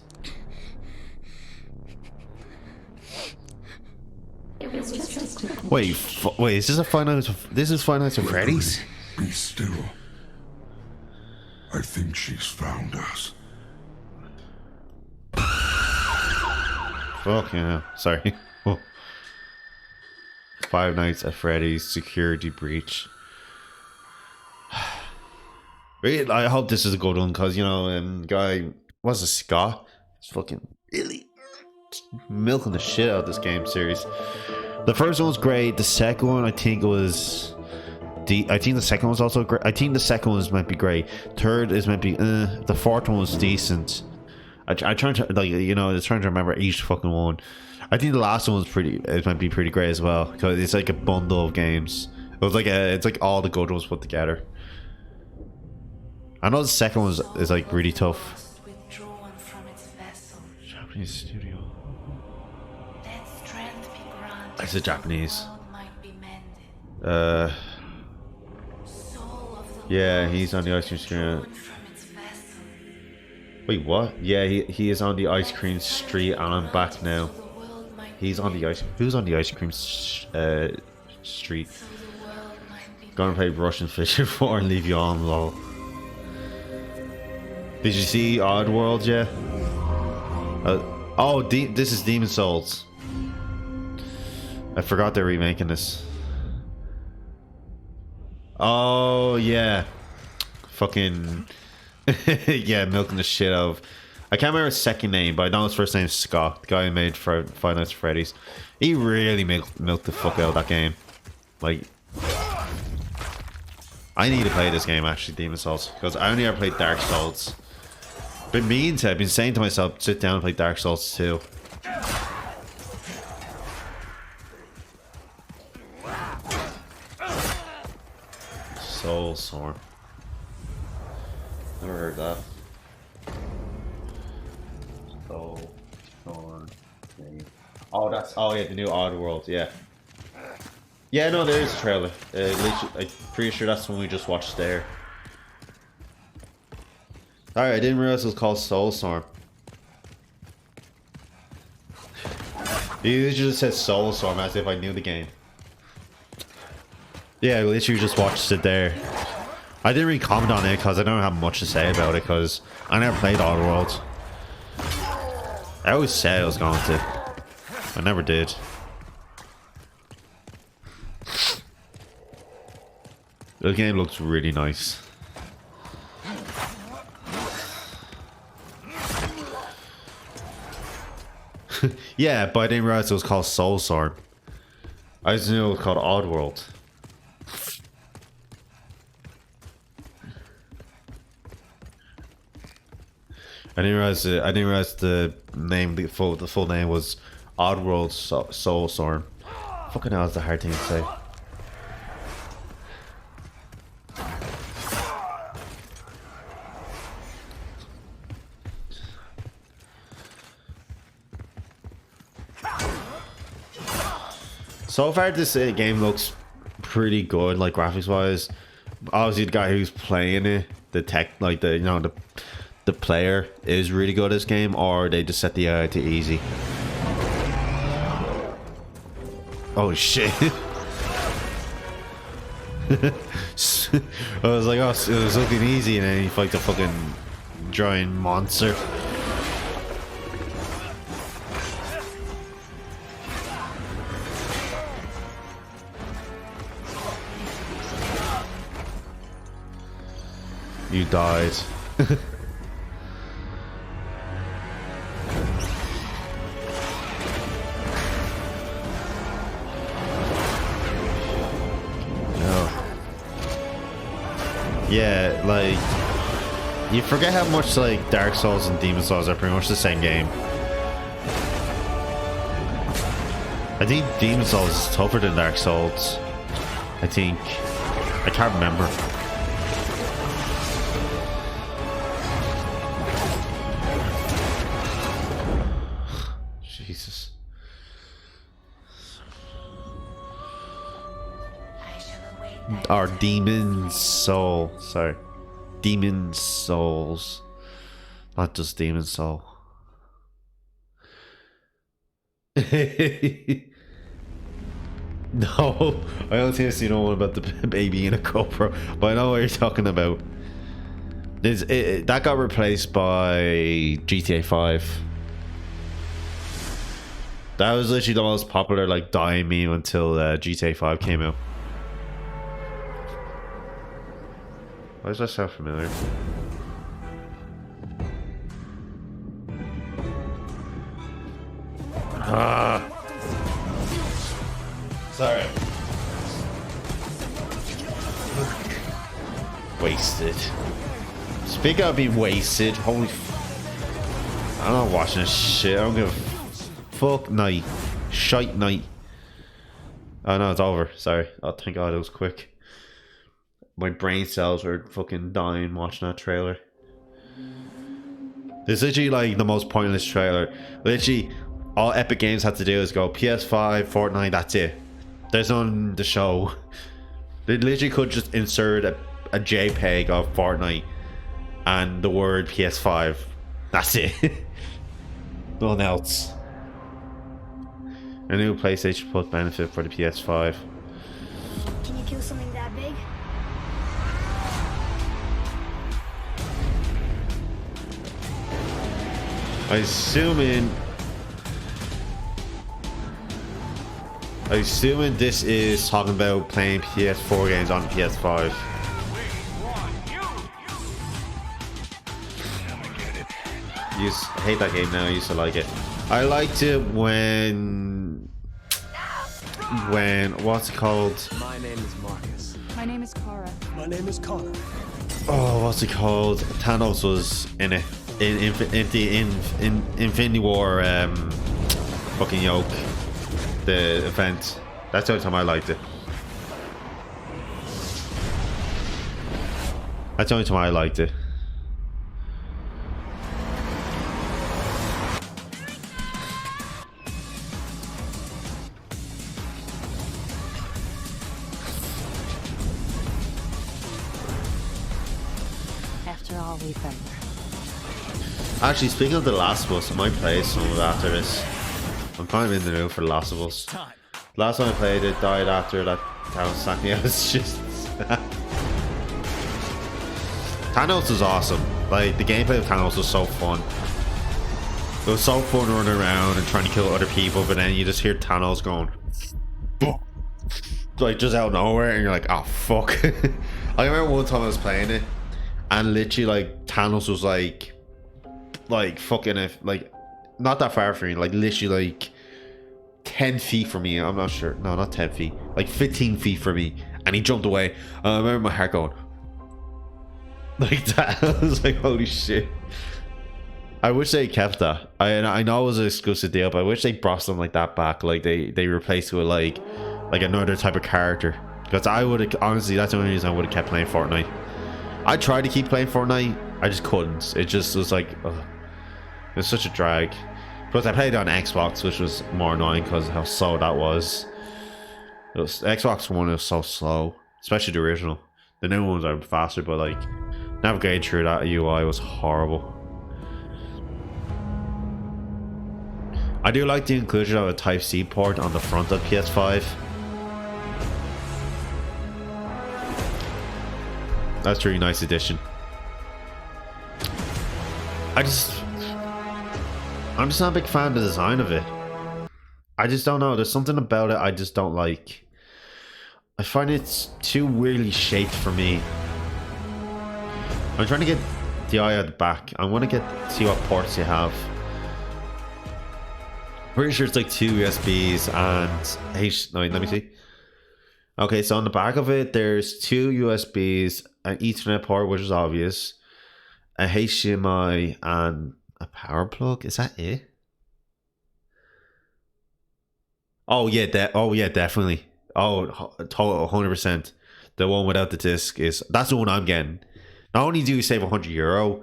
It was just a glitch. Wait, is this a Five Nights? This is Five Nights at Freddy's? Be still. I think she's found us. Fuck yeah, sorry. Oh. Five Nights at Freddy's security breach. Really, I hope this is a good one because, you know, guy, what's it, Scott? It's fucking really milking the shit out of this game series. The first one was great. The second one, I think it was. I think the second one was also great. I think the second one was meant to be great. Third is meant to be. The fourth one was decent. I trying to, like, you know, I was trying to remember each fucking one. I think the last one was pretty. It might be pretty great as well because it's like a bundle of games. It was like it's like all the good ones put together. I know the second one is like really tough. Japanese studio. It's a Japanese. Yeah, he's on the ice cream screen. Wait, what? Yeah, he is on the ice cream street and I'm back now. He's on the ice. Who's on the ice cream street? Gonna play Russian Fisher 4 and leave you on, lol. Did you see Oddworld yet? Oh, this is Demon Souls. I forgot they're remaking this. Oh, yeah. Fucking... yeah, milking the shit out of... I can't remember his second name, but I know his first name is Scott. The guy who made Five Nights at Freddy's. He really milked the fuck out of that game. Like... I need to play this game, actually, Demon Souls. Because I only ever played Dark Souls. Been meaning to. I've been saying to myself, sit down and play Dark Souls 2. Soulstorm. Never heard that. Soulstorm. Oh, that's... Oh, yeah, the new Oddworld, yeah. Yeah, no, there is a trailer. I'm pretty sure that's the one we just watched there. Alright, I didn't realize it was called Soulstorm. You just said Soulstorm as if I knew the game. Yeah, I literally just watched it there. I didn't really comment on it because I don't have much to say about it because I never played Oddworld. I always said I was going to. I never did. The game looks really nice. Yeah, but I didn't realize it was called Soulstorm. I just knew it was called Oddworld. I didn't realize the name, the full name was Oddworld Soulstorm. Fucking hell, that's a hard thing to say. So far, this game looks pretty good, like graphics wise. Obviously, the guy who's playing it, the player is really good at this game, or they just set the AI to easy. Oh shit! I was like, oh, it was looking easy, and then he fights a fucking giant monster. You died. No. Yeah, like you forget how much like Dark Souls and Demon Souls are pretty much the same game. I think Demon Souls is tougher than Dark Souls. I think. I can't remember. Jesus. Our Demon Soul. Sorry. Demon Souls. Not just Demon Soul. No, I don't think I know about the baby in a GoPro, but I know what you're talking about. That got replaced by GTA 5. That was literally the most popular like dying meme until GTA 5 came out. Why does that sound familiar? Ah. Sorry. Wasted. Speaking of being wasted, holy I'm not watching this shit. I don't give a fuck night. Shite night. Oh no, it's over. Sorry. Oh, thank God it was quick. My brain cells were fucking dying watching that trailer. It's literally like the most pointless trailer. Literally, all Epic Games had to do is go PS5, Fortnite, that's it. There's on the show. They literally could just insert a JPEG of Fortnite and the word PS5 That's it. Nothing else. A new PlayStation Plus benefit for the PS5. Can you kill something that big? Assuming this is talking about playing PS4 games on the PS5. I hate that game now. I used to like it. I liked it when what's it called? My name is Marcus. My name is Kara. My name is Connor. Oh, what's it called? Thanos was in it in Infinity War. Fucking yoke. The event. That's the only time I liked it. That's the only time I liked it. After all we've been through. Actually, speaking of The Last of Us, I might play some of it after this. I'm kind of in the mood for The Last of Us. Last time I played it, died after that Thanos sacked me. I was just... Thanos is awesome. Like, the gameplay of Thanos was so fun. It was so fun running around and trying to kill other people, but then you just hear Thanos going... like, just out of nowhere, and you're like, oh, fuck. I remember one time I was playing it, and literally, like, Thanos was like fucking, like, not that far from me, like, literally, like, 10 feet from me. I'm not sure. No, not 10 feet. Like, 15 feet from me. And he jumped away. I remember my heart going... like that. I was like, holy shit. I wish they kept that. I know it was an exclusive deal, but I wish they brought something like that back. Like, they replaced it with, like another type of character. Because I would have... honestly, that's the only reason I would have kept playing Fortnite. I tried to keep playing Fortnite. I just couldn't. It just was like... ugh. It was such a drag. Plus, I played it on Xbox, which was more annoying because of how slow that was. Xbox One was so slow, especially the original. The new ones are faster, but like navigating through that UI was horrible. I do like the inclusion of a Type-C port on the front of PS5. That's a really nice addition. I'm just not a big fan of the design of it. I just don't know. There's something about it I just don't like. I find it's too weirdly shaped for me. I'm trying to get the eye at the back. I want to see what ports you have. Pretty sure it's like 2 USBs and no, let me see. Okay, so on the back of it, there's 2 USBs, an Ethernet port, which is obvious, a HDMI, and a power plug. Is that it? Oh yeah, definitely. Oh, total 100%. The one without the disc that's the one I'm getting. Not only do you save €100,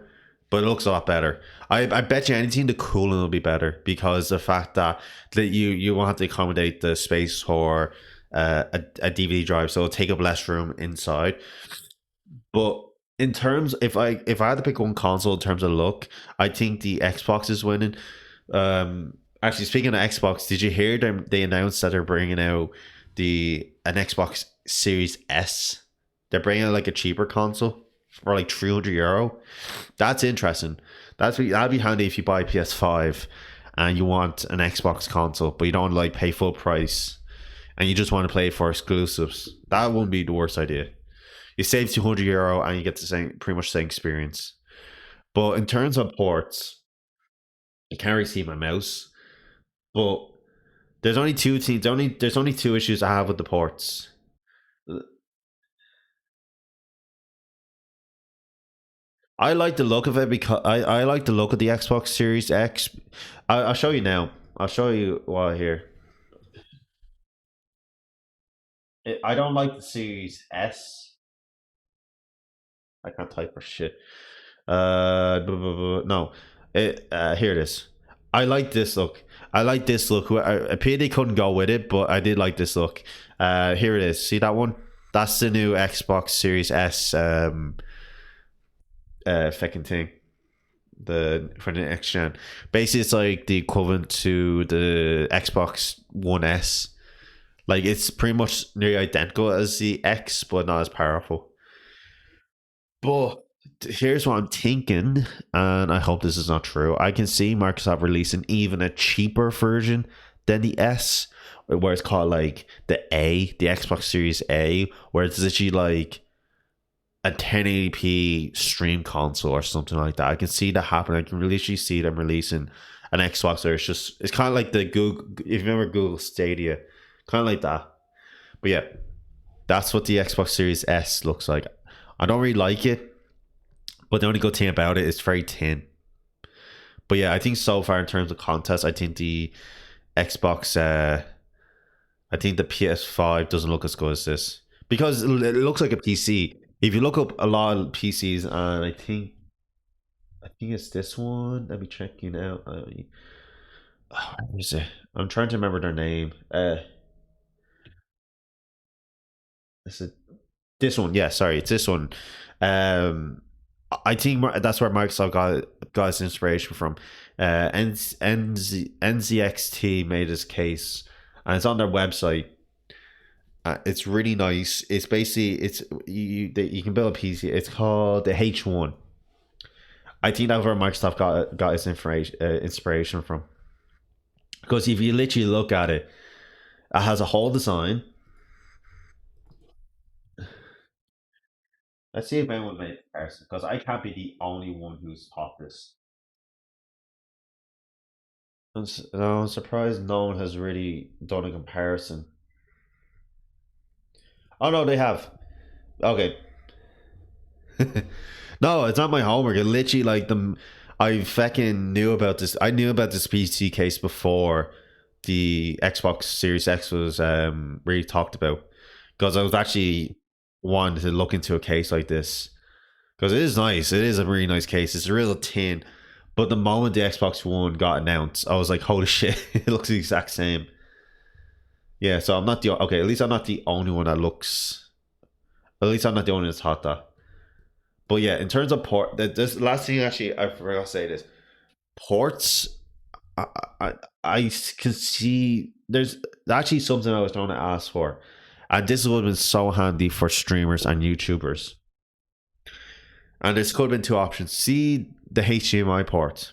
but it looks a lot better. I bet you anything the cooling will be better because the fact that you won't have to accommodate the space for a DVD drive, so it'll take up less room inside. But in terms, if I had to pick one console in terms of look, I think the Xbox is winning. Actually, speaking of Xbox, did you hear them? They announced that they're bringing out an Xbox Series S. They're bringing out like a cheaper console for like €300. That's interesting. That'd be handy if you buy PS5 and you want an Xbox console, but you don't want to like pay full price and you just want to play for exclusives. That wouldn't be the worst idea. You save €200 and you get the pretty much the same experience. But in terms of ports, I can't really see my mouse. But there's only two things. There's only 2 issues I have with the ports. I like the look of it because I like the look of the Xbox Series X. I'll show you now. I'll show you while here. I don't like the Series S. I can't type for shit. No. Here it is. I like this look. I pity they couldn't go with it, but I did like this look. Here it is. See that one? That's the new Xbox Series S fucking thing. the for the next gen. Basically, it's like the equivalent to the Xbox One S. Like it's pretty much nearly identical as the X, but not as powerful. But here's what I'm thinking, and I hope this is not true. I can see Microsoft releasing even a cheaper version than the S, where it's called like the A, the Xbox Series A, where it's literally like a 1080p stream console or something like that. I can see that happen. I can literally see them releasing an Xbox where it's kind of like the Google, if you remember Google Stadia, kind of like that. But yeah, that's what the Xbox Series S looks like. I don't really like it, but the only good thing about it is very thin. But yeah, I think so far in terms of contest, I think the Xbox, I think the PS5 doesn't look as good as this because it looks like a PC. If you look up a lot of PCs, and I think it's this one. Let me check it out. What is it? I'm trying to remember their name. Is it this one? Yeah, sorry, it's this one. I think that's where Microsoft got its inspiration from. NZXT made this case, and it's on their website. It's really nice. It's basically you can build a PC. It's called the H1. I think that's where Microsoft got its inspiration from. Because if you literally look at it, it has a whole design. Let's see if anyone made a comparison, because I can't be the only one who's taught this. I'm surprised no one has really done a comparison. Oh no, they have. Okay. No, it's not my homework. It literally like I fucking knew about this. I knew about this PC case before the Xbox Series X was really talked about, because I was actually wanting to look into a case like this, because it is nice. It is a really nice case. It's real tin, but the moment the Xbox One got announced, I was like, holy shit, it looks the exact same. Yeah, so I'm not the okay. At least I'm not the only one that looks. At least I'm not the only one that's thought that. But yeah, in terms of port, this last thing actually I forgot to say this. Ports, I can see there's actually something I was trying to ask for, and this would have been so handy for streamers and YouTubers. And this could have been two options. See the HDMI port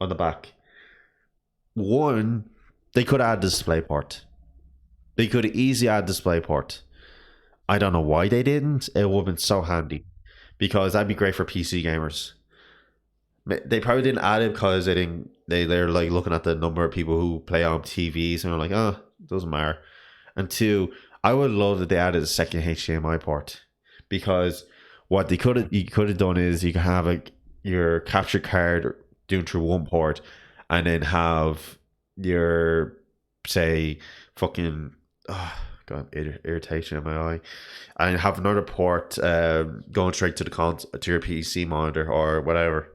on the back. One, they could add display port. They could easily add display port. I don't know why they didn't. It would have been so handy, because that'd be great for PC gamers. They probably didn't add it because they're like looking at the number of people who play on TVs and they're like, oh, it doesn't matter. And two, I would love that they added a second HDMI port, because what you could have done is you can have your capture card doing through one port, and then have your, say, fucking God, irritation in my eye, and have another port going straight to to your PC monitor or whatever.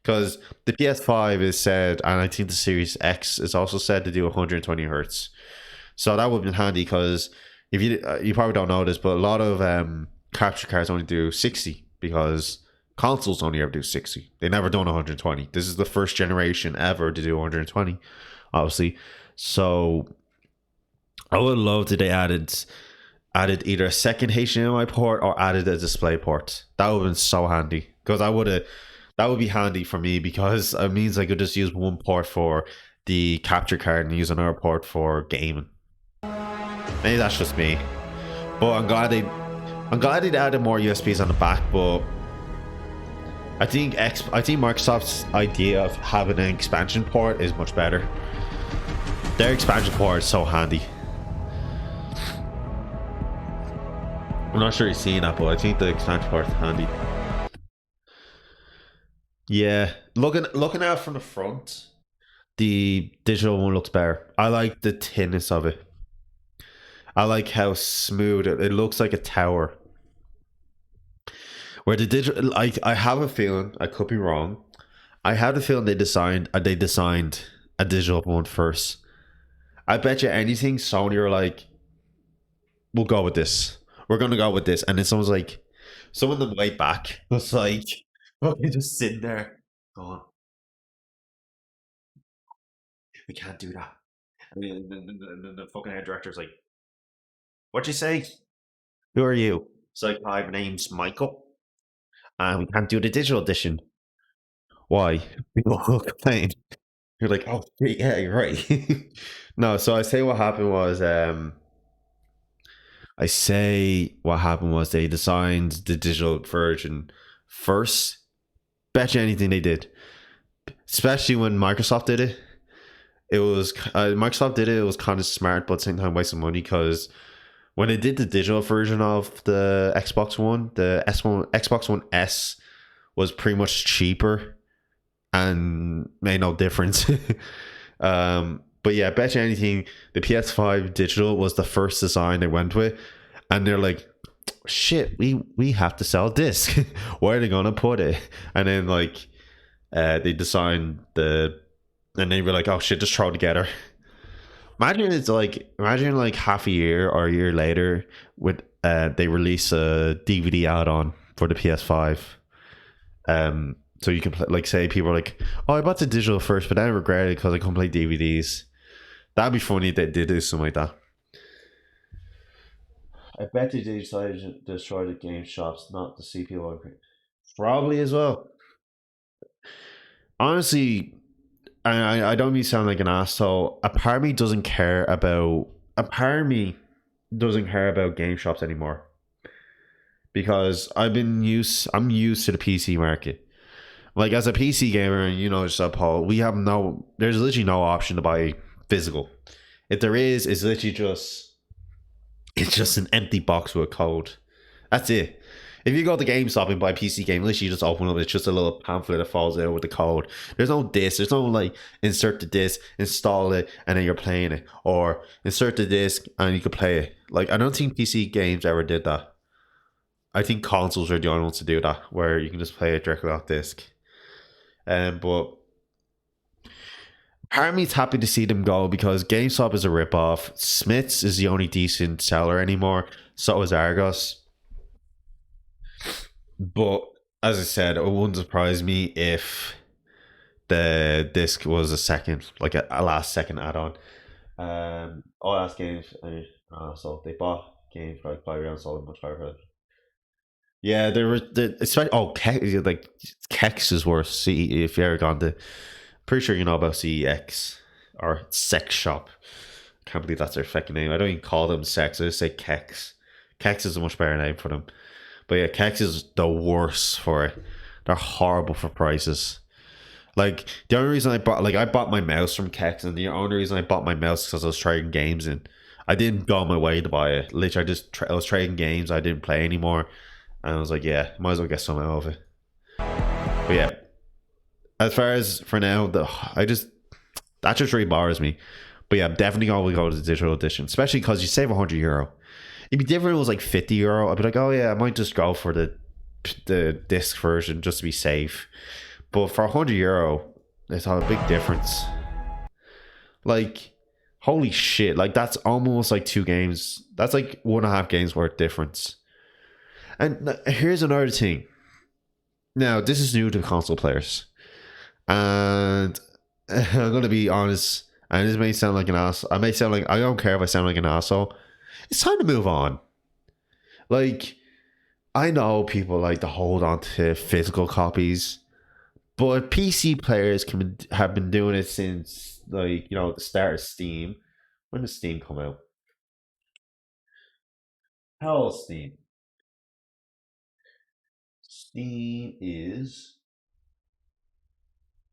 Because the PS5 is said, and I think the Series X is also said to do 120 hertz. So that would have been handy, because if you probably don't know this, but a lot of capture cards only do 60, because consoles only ever do 60. They never done 120. This is the first generation ever to do 120, obviously. So I would love that they added either a second HDMI port or added a display port. That would have been so handy, because that would be handy for me, because it means I could just use one port for the capture card and use another port for gaming. Maybe that's just me, but I'm glad they added more USBs on the back. But I think Microsoft's idea of having an expansion port is much better. Their expansion port is so handy. I'm not sure you've seen that, but I think the expansion port is handy. Yeah, looking at it from the front, the digital one looks better. I like the thinness of it. I like how smooth it looks, like a tower. Where the digital, I have a feeling, I could be wrong, I have a feeling they designed a digital one first. I bet you anything Sony are like, we'll go with this. We're gonna go with this, and then someone's like, someone on the way back was like, okay, just sitting there going, we can't do that. And the fucking head director's like, what'd you say? Who are you? It's like, hi, my name's Michael. We can't do the digital edition. Why? People will complain. You're like, oh, yeah, you're right. No, so I say what happened was they designed the digital version first. Bet you anything they did. Especially when Microsoft did it. Microsoft did it. It was kind of smart, but at the same time wasting money because when they did the digital version of the Xbox One, the Xbox One S was pretty much cheaper and made no difference. But yeah, bet you anything, the PS5 digital was the first design they went with, and they're like, shit, we have to sell a disc. Where are they gonna put it? And then like they designed and they were like, oh shit, just throw it together. Imagine like half a year or a year later with they release a DVD add-on for the PS5. So you can play, like, say people are like, oh, I bought the digital first, but then I regret it because I couldn't play DVDs. That'd be funny if they did do something like that. I bet they decided to destroy the game shops, not the CPU upgrade. Probably as well. Honestly, I don't mean to sound like an asshole. A part of me doesn't care about game shops anymore. Because I'm used to the PC market. Like, as a PC gamer, and you know yourself, Paul, there's literally no option to buy physical. If there is, it's literally just an empty box with a code. That's it. If you go to GameStop and buy a PC game, literally you just open up, it's just a little pamphlet that falls out with the code. There's no disc, there's no like insert the disc, install it, and then you're playing it. Or insert the disc and you can play it. Like, I don't think PC games ever did that. I think consoles are the only ones to do that, where you can just play it directly off disc. But part of me's happy to see them go because GameStop is a ripoff. Smith's is the only decent seller anymore. So is Argos. But as I said, it wouldn't surprise me if the disc was a last second add-on. All last games, so they bought games for like £5 and sold them much higher. Yeah, there was especially Kex is worse. See, if you ever gone to, pretty sure you know about CEX or Sex Shop. Can't believe that's their fucking name. I don't even call them Sex. I just say Kex. Kex is a much better name for them. But yeah, Kex is the worst for it. They're horrible for prices. Like, the only reason I bought my mouse from Kex, and the only reason I bought my mouse because I was trading games in. I didn't go on my way to buy it. Literally, I was trading games. I didn't play anymore. And I was like, yeah, might as well get something out of it. But yeah, as far as for now, that just really bothers me. But yeah, I'm definitely going to go to the digital edition, especially because you save €100. It'd be different if it was like €50. I'd be like, oh yeah, I might just go for the disc version just to be safe. But for €100, it's a big difference. Like, holy shit! Like, that's almost like 2 games. That's like 1.5 games worth difference. And here's another thing. Now, this is new to console players. And I'm going to be honest, and this may sound like an ass. I don't care if I sound like an asshole. It's time to move on. Like, I know people like to hold on to physical copies, but PC players have been doing it since, like, you know, the start of Steam. When did Steam come out? How old is Steam? Steam is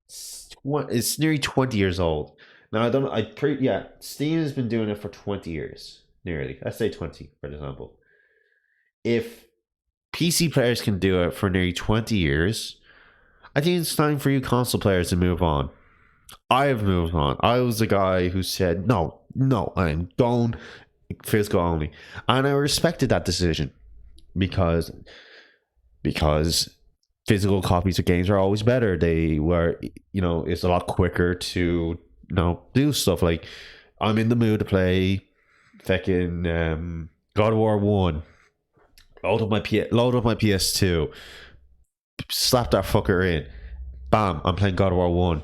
it's nearly 20 years old. Now Steam has been doing it for 20 years. Nearly. Let's say 20, for example. If PC players can do it for nearly 20 years, I think it's time for you console players to move on. I have moved on. I was the guy who said, no, I am going physical only. And I respected that decision because physical copies of games are always better. They were, it's a lot quicker to, do stuff. Like, I'm in the mood to play fucking God of War 1. Load up my PS2. Slap that fucker in. Bam, I'm playing God of War 1.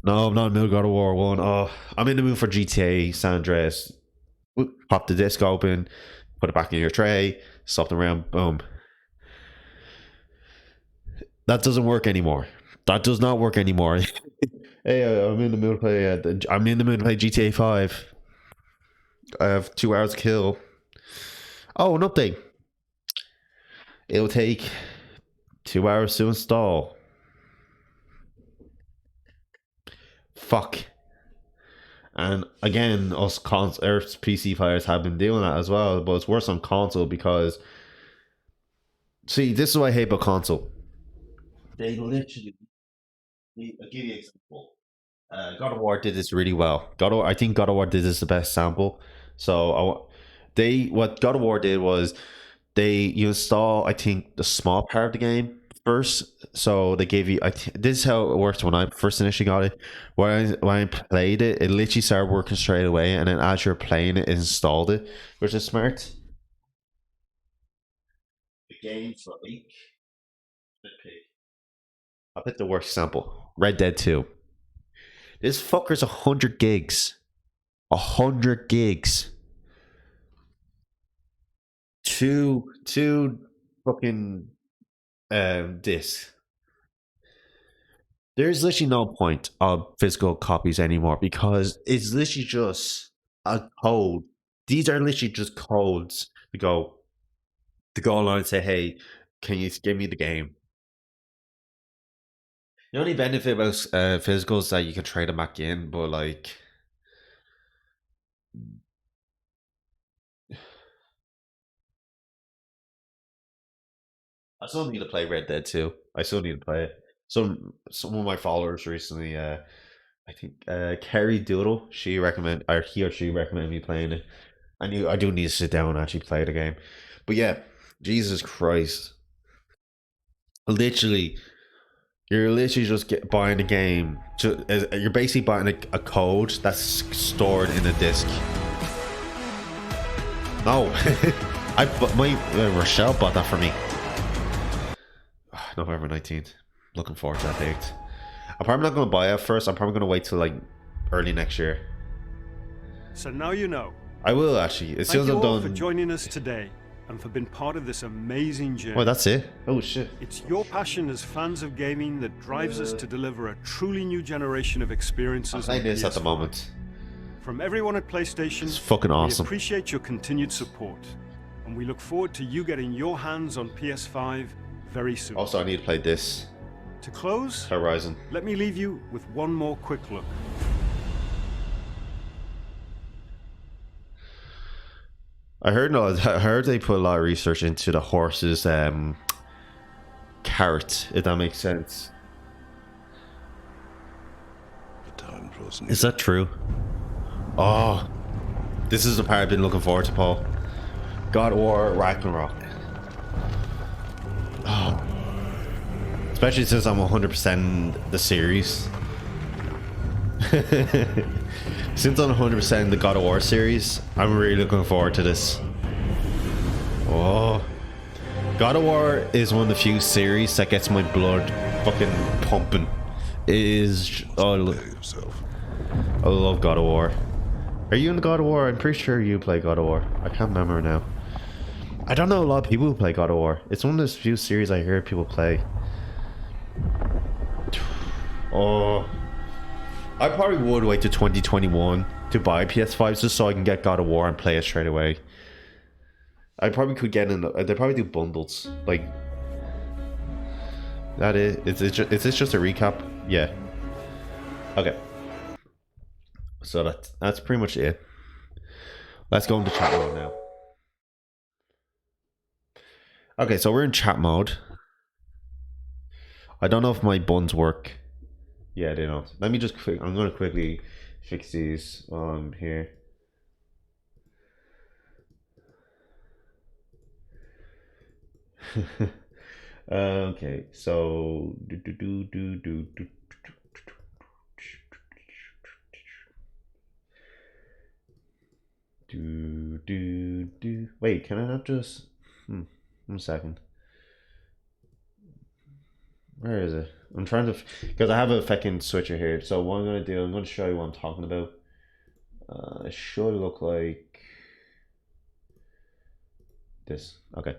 No, I'm not in the mood for God of War 1. Oh, I'm in the mood for GTA San Andreas. Pop the disc open, put it back in your tray, stop the round, boom. That doesn't work anymore. That does not work anymore. Hey, I'm in the mood to play. I'm in the mood to play GTA 5. I have 2 hours to kill. Oh, an update. It'll take 2 hours to install. Fuck. And again, us PC players have been doing that as well, but it's worse on console because, see, this is what I hate about console. They literally, I'll give you an example. God of War did this really well. I think God of War did this the best sample. So what God of War did was you install, I think, the small part of the game first. So they gave you, this is how it worked when I first initially got it. When I played it, it literally started working straight away, and then as you're playing it, it installed it, which is smart. The game's for leak. I'll pick the worst sample. Red Dead 2. This fucker's 100 gigs. 100 gigs. Two fucking discs. There's literally no point of physical copies anymore because it's literally just a code. These are literally just codes to go online and say, hey, can you give me the game? The only benefit about physical is that you can trade them back in, but like, I still need to play Red Dead 2. I still need to play it. Some of my followers recently, I think Kerry Doodle, he or she recommended me playing it. I do need to sit down and actually play the game. But yeah, Jesus Christ. Literally, you're literally just buying a game. You're basically buying a code that's stored in a disc. No, Rochelle bought that for me. November 19th. Looking forward to that date. I'm probably not going to buy it first. I'm probably going to wait till like early next year. So now you know. I will actually. As soon as I'm Thank you all done. for joining us today and for being part of this amazing journey. Oh, that's it? Oh shit. It's your passion as fans of gaming that drives us to deliver a truly new generation of experiences. I'm playing this at the moment. From everyone at PlayStation, it's fucking awesome. We appreciate your continued support, and we look forward to you getting your hands on PS5 very soon. Also, I need to play this. To close, Horizon. Let me leave you with one more quick look. I heard they put a lot of research into the horse's carrot, if that makes sense. Is that true? Oh, this is the part I've been looking forward to, Paul. God of War Ragnarok. Oh. Especially since I'm 100% the series. Since I'm 100% the God of War series, I'm really looking forward to this. Oh. God of War is one of the few series that gets my blood fucking pumping. It is... Oh, I love God of War. Are you in God of War? I'm pretty sure you play God of War. I can't remember now. I don't know a lot of people who play God of War. It's one of those few series I hear people play. Oh, I probably would wait to 2021 to buy PS5 just so I can get God of War and play it straight away. I probably could get in. They probably do bundles. Like that is this just a recap? Yeah. Okay. So that's pretty much it. Let's go into chat mode now. Okay, so we're in chat mode. I don't know if my buns work. Yeah, they don't. Let me just I'm going to quickly fix these while I'm here. Okay, so wait, can I not just 1 second? Where is it? I'm trying to, because I have a fucking switcher here. So what I'm gonna do, I'm gonna show you what I'm talking about. It should look like this. Okay.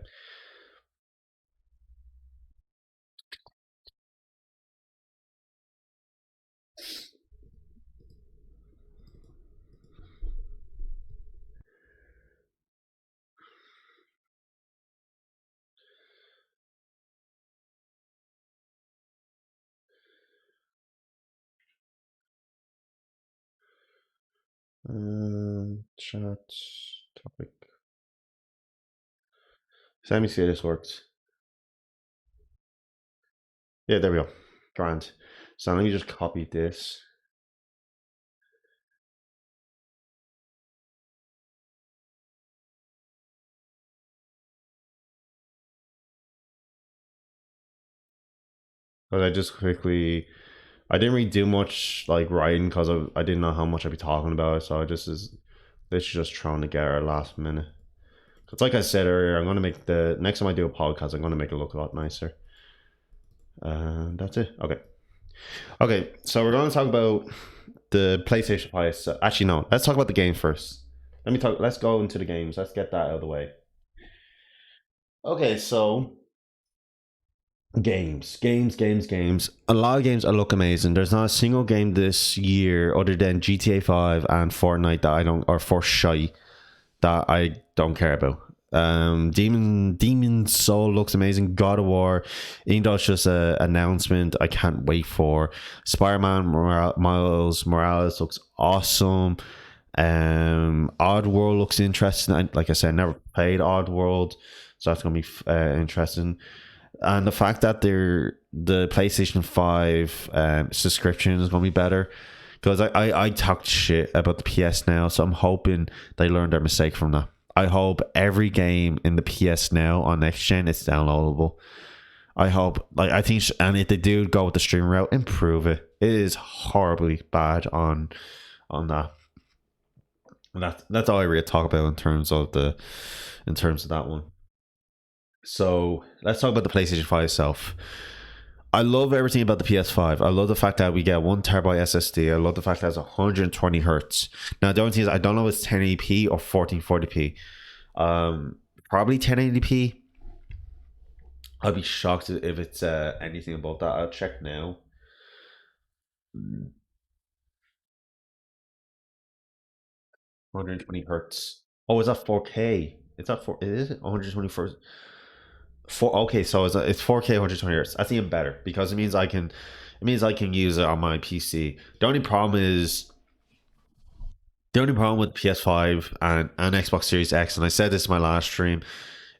Chat topic. So let me see how this works. Yeah, there we go. Grand. So let me just copy this. But I just quickly, I didn't really do much like writing because I didn't know how much I'd be talking about, so I just is literally just trying to get our last minute. Because like I said earlier, I'm gonna make the next time I do a podcast, I'm gonna make it look a lot nicer. That's it. Okay. Okay, so we're gonna talk about the PlayStation 5. So, actually, no. Let's talk about the game first. Let's go into the games. Let's get that out of the way. Okay, so games. A lot of games look amazing. There's not a single game this year other than GTA 5 and Fortnite that I don't, or Fortnite that I don't care about. Demon Soul looks amazing. God of War, even though it's just an announcement, I can't wait for. Spider-Man Miles Morales looks awesome. Oddworld looks interesting. Like I said, I never played Oddworld, so that's gonna be interesting. And the fact that the PlayStation 5 subscription is going to be better, because I talked shit about the PS Now, so I'm hoping they learned their mistake from that. I hope every game in the PS Now on next gen is downloadable. I hope, like, I think, and if they do go with the stream route, improve it. It is horribly bad on that. That's all I really talk about in terms of that one. So let's talk about the PlayStation 5 itself. I love everything about the PS5. I love the fact that we get 1 TB SSD. I love the fact that it's 120 hertz. Now the only thing is, I don't know if it's 1080p or 1440p. Probably 1080p. I'd be shocked if it's anything above that. I'll check now. 120 hertz. Oh, is that 4K? Is that four? Is it 120 first? Okay, so it's 4K 120 hertz. That's even better because it means I can use it on my PC. The only problem with PS5 and Xbox Series X, and I said this in my last stream,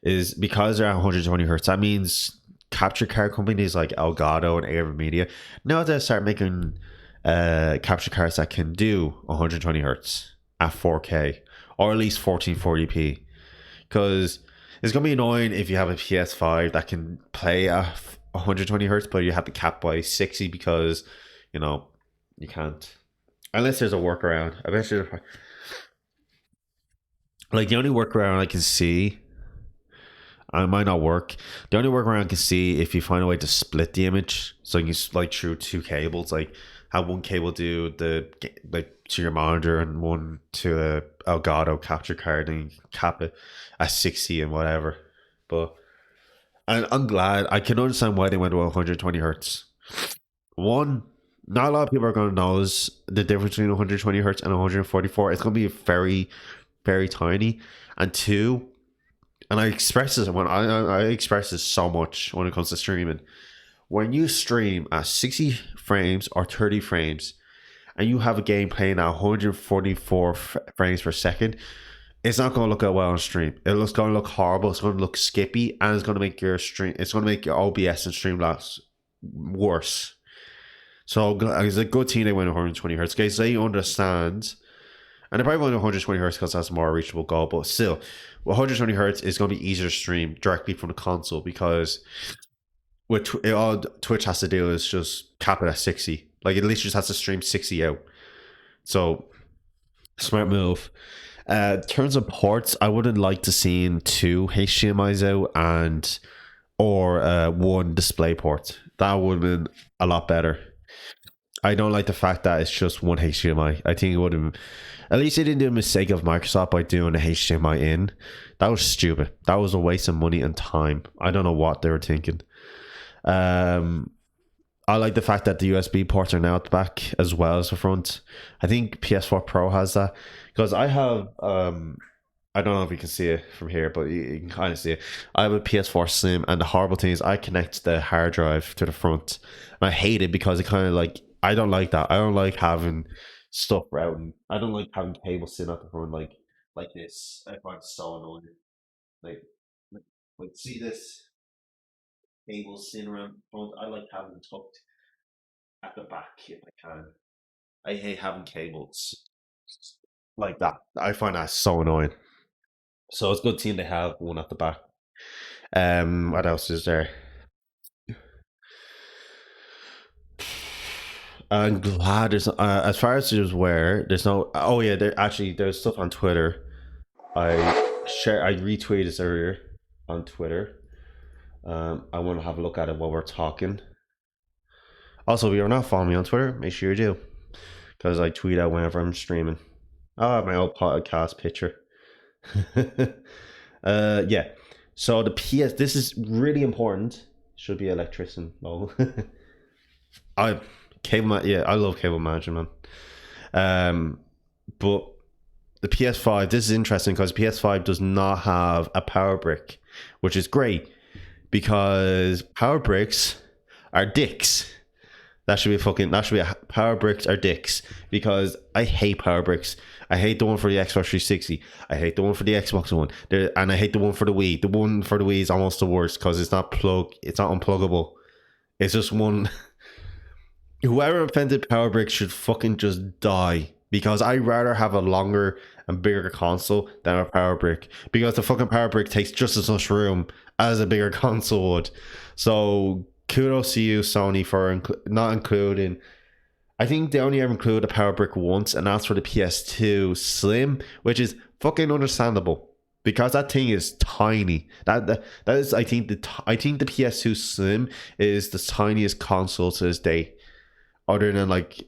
is because they're at 120 hertz. That means capture card companies like Elgato and AverMedia now they start making capture cards that can do 120 hertz at 4K or at least 1440p, because it's gonna be annoying if you have a PS5 that can play at 120 hertz, but you have to cap by 60 because you can't, unless there's a workaround. I bet you, like, the only workaround I can see, it might not work. The only workaround I can see, if you find a way to split the image, so you like through 2 cables, like have one cable do to your monitor and one to a Elgato capture card, and you cap it at 60 and whatever. But I'm glad. I can understand why they went to 120 hertz. One, not a lot of people are going to know the difference between 120 hertz and 144. It's going to be very, very tiny. And two, and I express this when I express this so much when it comes to streaming. When you stream at 60 frames or 30 frames, and you have a game playing at 144 frames per second, it's not going to look that well on stream. It's going to look horrible. It's going to look skippy, and it's going to make your stream. It's going to make your OBS and Streamlabs worse. So it's a good thing they went 120 hertz, guys. They understand, and they probably went 120 hertz because that's a more reachable goal. But still, 120 hertz is going to be easier to stream directly from the console, because all Twitch has to do is just cap it at 60. Like, it literally just has to stream 60 out. So, smart move. In terms of ports, I would have liked to see 2 HDMI's out and or one display port. That would have been a lot better. I don't like the fact that it's just one HDMI. I think it would have. At least they didn't do a mistake of Microsoft by doing a HDMI in. That was stupid. That was a waste of money and time. I don't know what they were thinking. I like the fact that the USB ports are now at the back as well as the front. I think PS4 Pro has that, because I have I don't know if you can see it from here, but you can kind of see it. I have a PS4 Slim, and the horrible thing is I connect the hard drive to the front, and I hate it because it kind of like, I don't like that. I don't like having stuff routing. I don't like having cables sitting at the front like this. I find it so annoying. Like, see this cable sitting around the front. I like having them tucked at the back if I can. I hate having cables like that. I find that so annoying. So it's a good thing they have one at the back. What else is there? I'm glad there's as far as there's where there's no. Oh yeah, there's stuff on Twitter. I retweeted this earlier on Twitter. I want to have a look at it while we're talking. Also, if you're not following me on Twitter, make sure you do, because I tweet out whenever I'm streaming. Oh, my old podcast picture. Yeah. So the PS, this is really important. Should be electrician. No. I I love cable management. But the PS5, this is interesting because PS5 does not have a power brick, which is great because power bricks are dicks. Power bricks are dicks, because I hate power bricks. I hate the one for the Xbox 360. I hate the one for the Xbox One. And I hate the one for the Wii. The one for the Wii is almost the worst because it's not unpluggable. It's just one. Whoever invented power bricks should fucking just die, because I'd rather have a longer and bigger console than a power brick, because the fucking power brick takes just as much room as a bigger console would. So kudos to you, Sony, for not including. I think they only ever include a power brick once, and that's for the PS2 Slim, which is fucking understandable because that thing is tiny. That is, I think the PS2 Slim is the tiniest console to this day, other than like.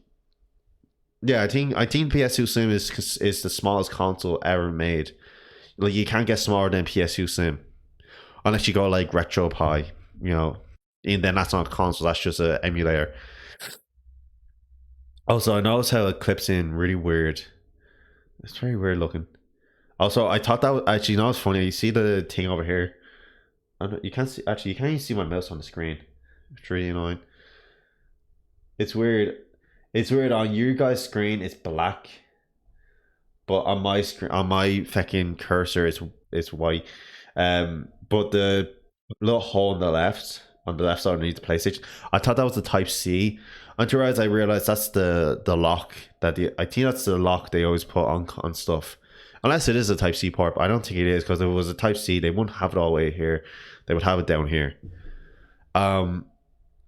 Yeah, I think PS2 Slim is the smallest console ever made. Like, you can't get smaller than PS2 Slim unless you go like RetroPie, and then that's not a console, that's just an emulator. Also, I noticed how it clips in really weird. It's very weird looking. Also, I thought that was, actually, it's funny. You see the thing over here? You can't see. Actually, you can't even see my mouse on the screen. It's really annoying. It's weird. It's weird on your guys' screen. It's black, but on my screen, on my fucking cursor, it's white. But the little hole on the left side underneath the PlayStation, I thought that was the Type C. Until I realized that's the lock I think that's the lock they always put on stuff. Unless it is a Type C port, but I don't think it is, because if it was a Type C, they wouldn't have it all the way here. They would have it down here.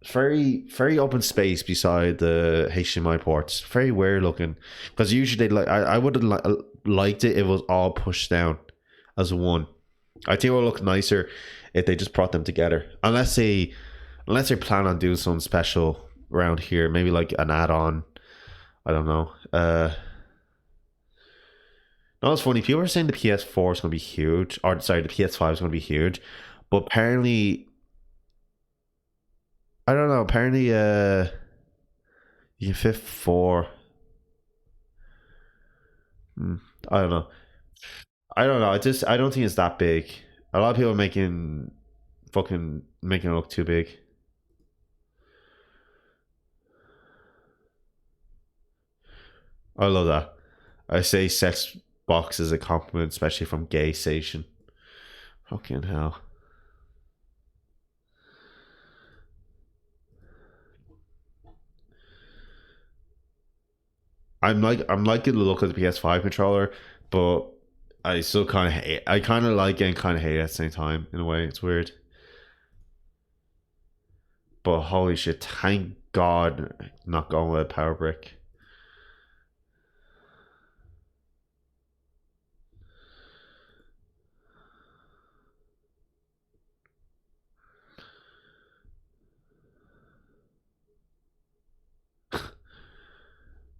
Very, very open space beside the HDMI ports. Very weird looking, because usually I would have liked it if it was all pushed down as one. I think it would look nicer if they just brought them together. Unless they plan on doing something special around here, maybe like an add-on. I don't know. No, it's funny. People are saying the PS4 is going to be huge. Or sorry, the PS5 is going to be huge. But apparently, I don't know. Apparently, you can fit 4. I don't know. I don't know. I don't think it's that big. A lot of people are making it look too big. I love that. I say sex box is a compliment, especially from Gay Station. Fucking hell. I'm liking the look of the PS5 controller, but I still kind of hate. I kind of like it and kind of hate it at the same time. In a way, it's weird. But holy shit! Thank God, not going with a power brick.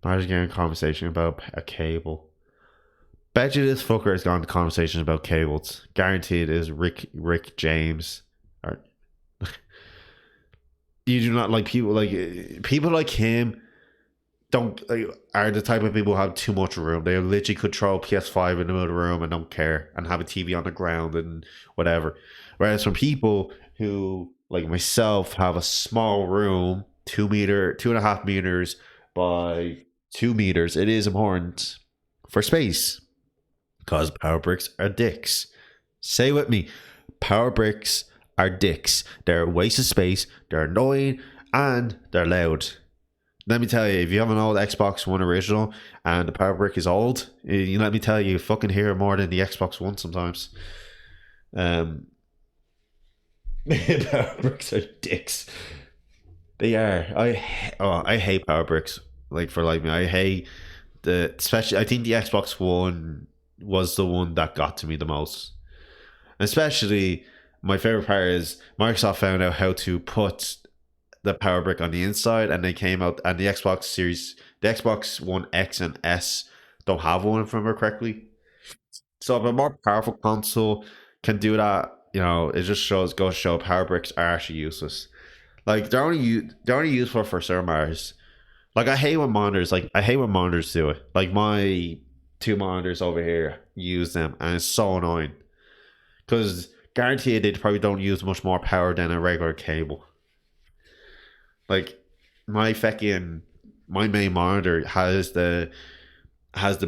Imagine getting a conversation about a cable. Bet you this fucker has gone to conversations about cables. Guaranteed it is Rick James. Or you do not like people like him. Don't like, are the type of people who have too much room. They literally could throw a PS5 in the middle of the room and don't care, and have a TV on the ground and whatever. Whereas from people who like myself have a small room, 2.5 meters by 2 meters, it is important for space. Because power bricks are dicks. Say with me. Power bricks are dicks. They're a waste of space, they're annoying, and they're loud. Let me tell you, if you have an old Xbox One original and the power brick is old, let me tell you, you fucking hear more than the Xbox One sometimes. Power bricks are dicks. They are. I hate power bricks. Like for like me, I hate especially. I think the Xbox One was the one that got to me the most. Especially, my favorite part is Microsoft found out how to put the power brick on the inside, and they came out, and the Xbox One X and S don't have one, if I remember correctly. So if a more powerful console can do that, it just goes to show power bricks are actually useless. Like they're only useful for certain matters. Like I hate when monitors do it. Like my 2 monitors over here use them, and it's so annoying. Because guaranteed they probably don't use much more power than a regular cable. Like my main monitor has the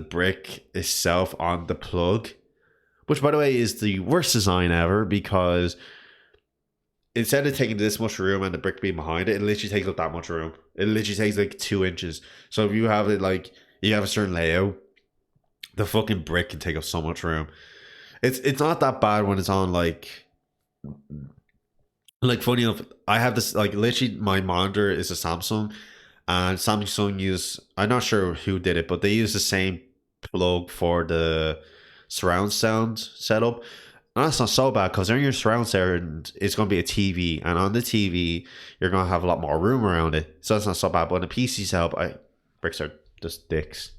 brick itself on the plug, which by the way is the worst design ever, because instead of taking this much room and the brick being behind it, it literally takes up that much room. It literally takes like 2 inches. So if you have it like you have a certain layout, the fucking brick can take up so much room. It's not that bad when it's on like funny enough, I have this like literally my monitor is a Samsung, and Samsung I'm not sure who did it, but they use the same plug for the surround sound setup. And that's not so bad, because in your surround sound it's going to be a TV, and on the TV you're going to have a lot more room around it, so that's not so bad. But in the PC setup, bricks are just dicks.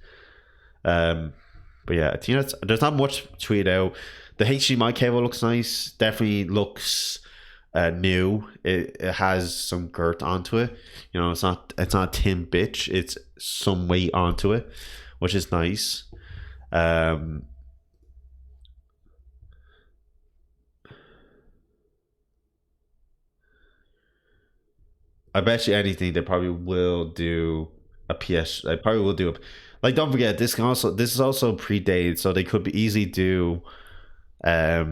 But yeah, there's not much to tweet out. The HDMI cable looks nice. Definitely looks new. It has some girth onto it. It's not a tin bitch. It's some weight onto it, which is nice. I bet you anything they probably will do a PS. They probably will do a, like, don't forget this is also predated, so they could easily do they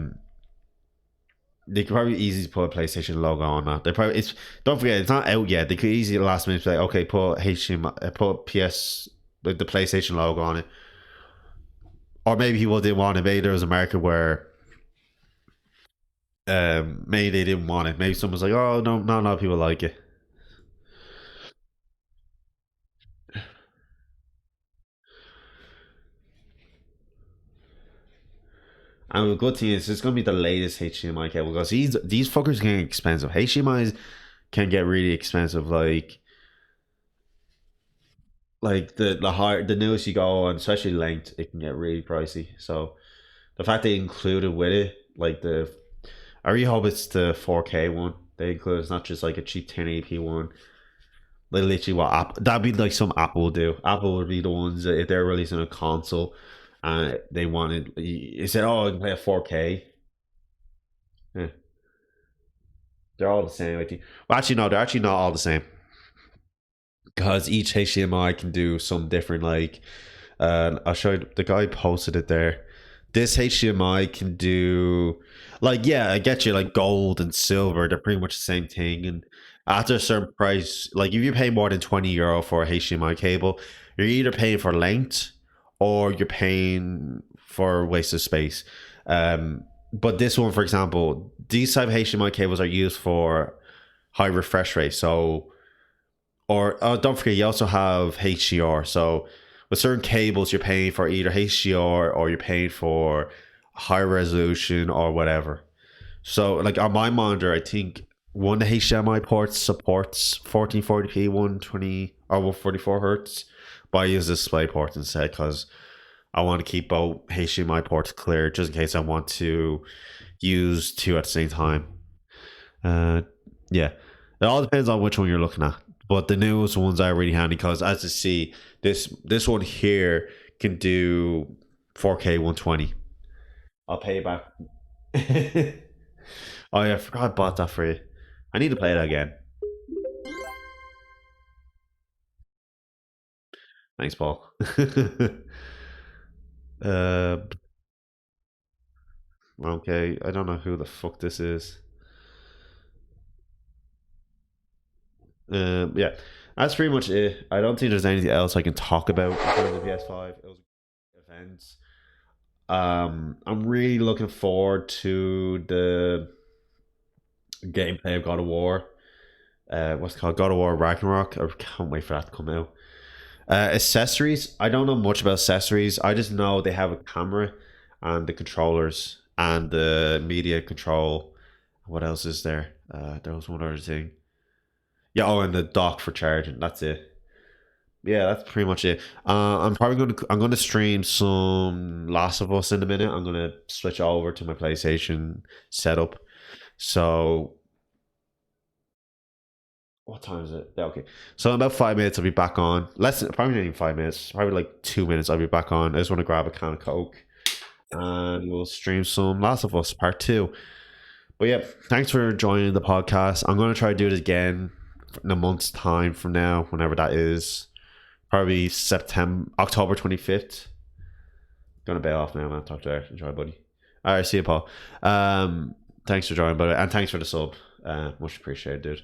could probably easily put a PlayStation logo on that. Don't forget, it's not out yet. They could easily last minute be like, okay, put HDMI, put PS with the PlayStation logo on it. Or maybe people didn't want it. Maybe there was a market where maybe they didn't want it. Maybe someone's like, oh no, not a lot of people like it. And the good thing is, it's going to be the latest HDMI cable, because these fuckers can get expensive. HDMIs can get really expensive. Like the higher, the newest you go on, especially length, it can get really pricey. So the fact they included with it, like I really hope it's the 4K one they include. It's not just like a cheap 1080p one. Like literally what that'd be like some Apple would do. Apple would be the ones that if they're releasing a console and they wanted, it said, oh, I can play a 4K. Yeah. They're all the same, I think. Well, actually, no, they're actually not all the same, because each HDMI can do some different, like, I'll show you, the guy posted it there. This HDMI can do, like, yeah, I get you, like gold and silver, they're pretty much the same thing. And after a certain price, like if you pay more than €20 for a HDMI cable, you're either paying for length or you're paying for waste of space. But this one, for example, these type of HDMI cables are used for high refresh rate. So, or don't forget, you also have HDR. So with certain cables, you're paying for either HDR or you're paying for high resolution or whatever. So like on my monitor, I think one of the HDMI ports supports 1440p, 120 or 144 hertz, but I use this display port instead because I want to keep both HDMI ports clear just in case I want to use two at the same time. Yeah, it all depends on which one you're looking at. But the newest ones are really handy because, as you see, this one here can do 4K 120. I'll pay you back. Oh yeah, I forgot I bought that for you. I need to play it again. Thanks, Paul. Okay, I don't know who the fuck this is. Yeah, that's pretty much it. I don't think there's anything else I can talk about in terms of PS5. It was events. I'm really looking forward to the gameplay of God of War. What's it called? God of War Ragnarok. I can't wait for that to come out. Accessories. I don't know much about accessories. I just know they have a camera and the controllers and the media control. What else is there? There was one other thing. Yeah, oh, and the dock for charging. That's it. Yeah, that's pretty much it. I'm gonna stream some Last of Us in a minute. I'm gonna switch over to my PlayStation setup. So what time is it? Yeah, okay. So in about 5 minutes I'll be back on. Probably not even 5 minutes, probably like 2 minutes I'll be back on. I just want to grab a can of Coke and we'll stream some Last of Us Part 2. But yeah, thanks for joining the podcast. I'm gonna try to do it again in a month's time from now, whenever that is. Probably October 25th. Gonna bail off now, man. Talk to you later. Enjoy, buddy. Alright, see you, Paul. Thanks for joining, buddy, and thanks for the sub. Much appreciated, dude.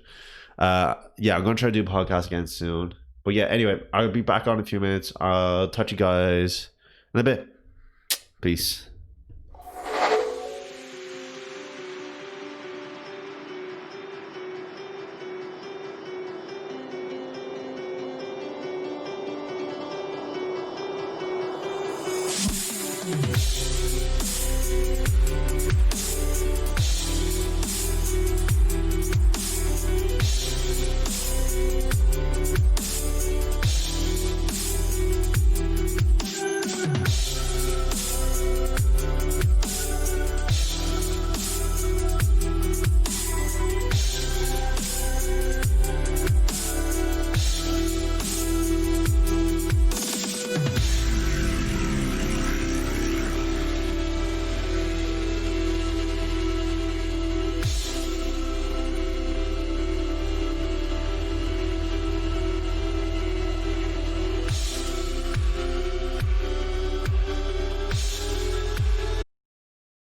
Yeah, I'm gonna try to do a podcast again soon. But yeah, anyway, I'll be back on in a few minutes. I'll touch you guys in a bit. Peace.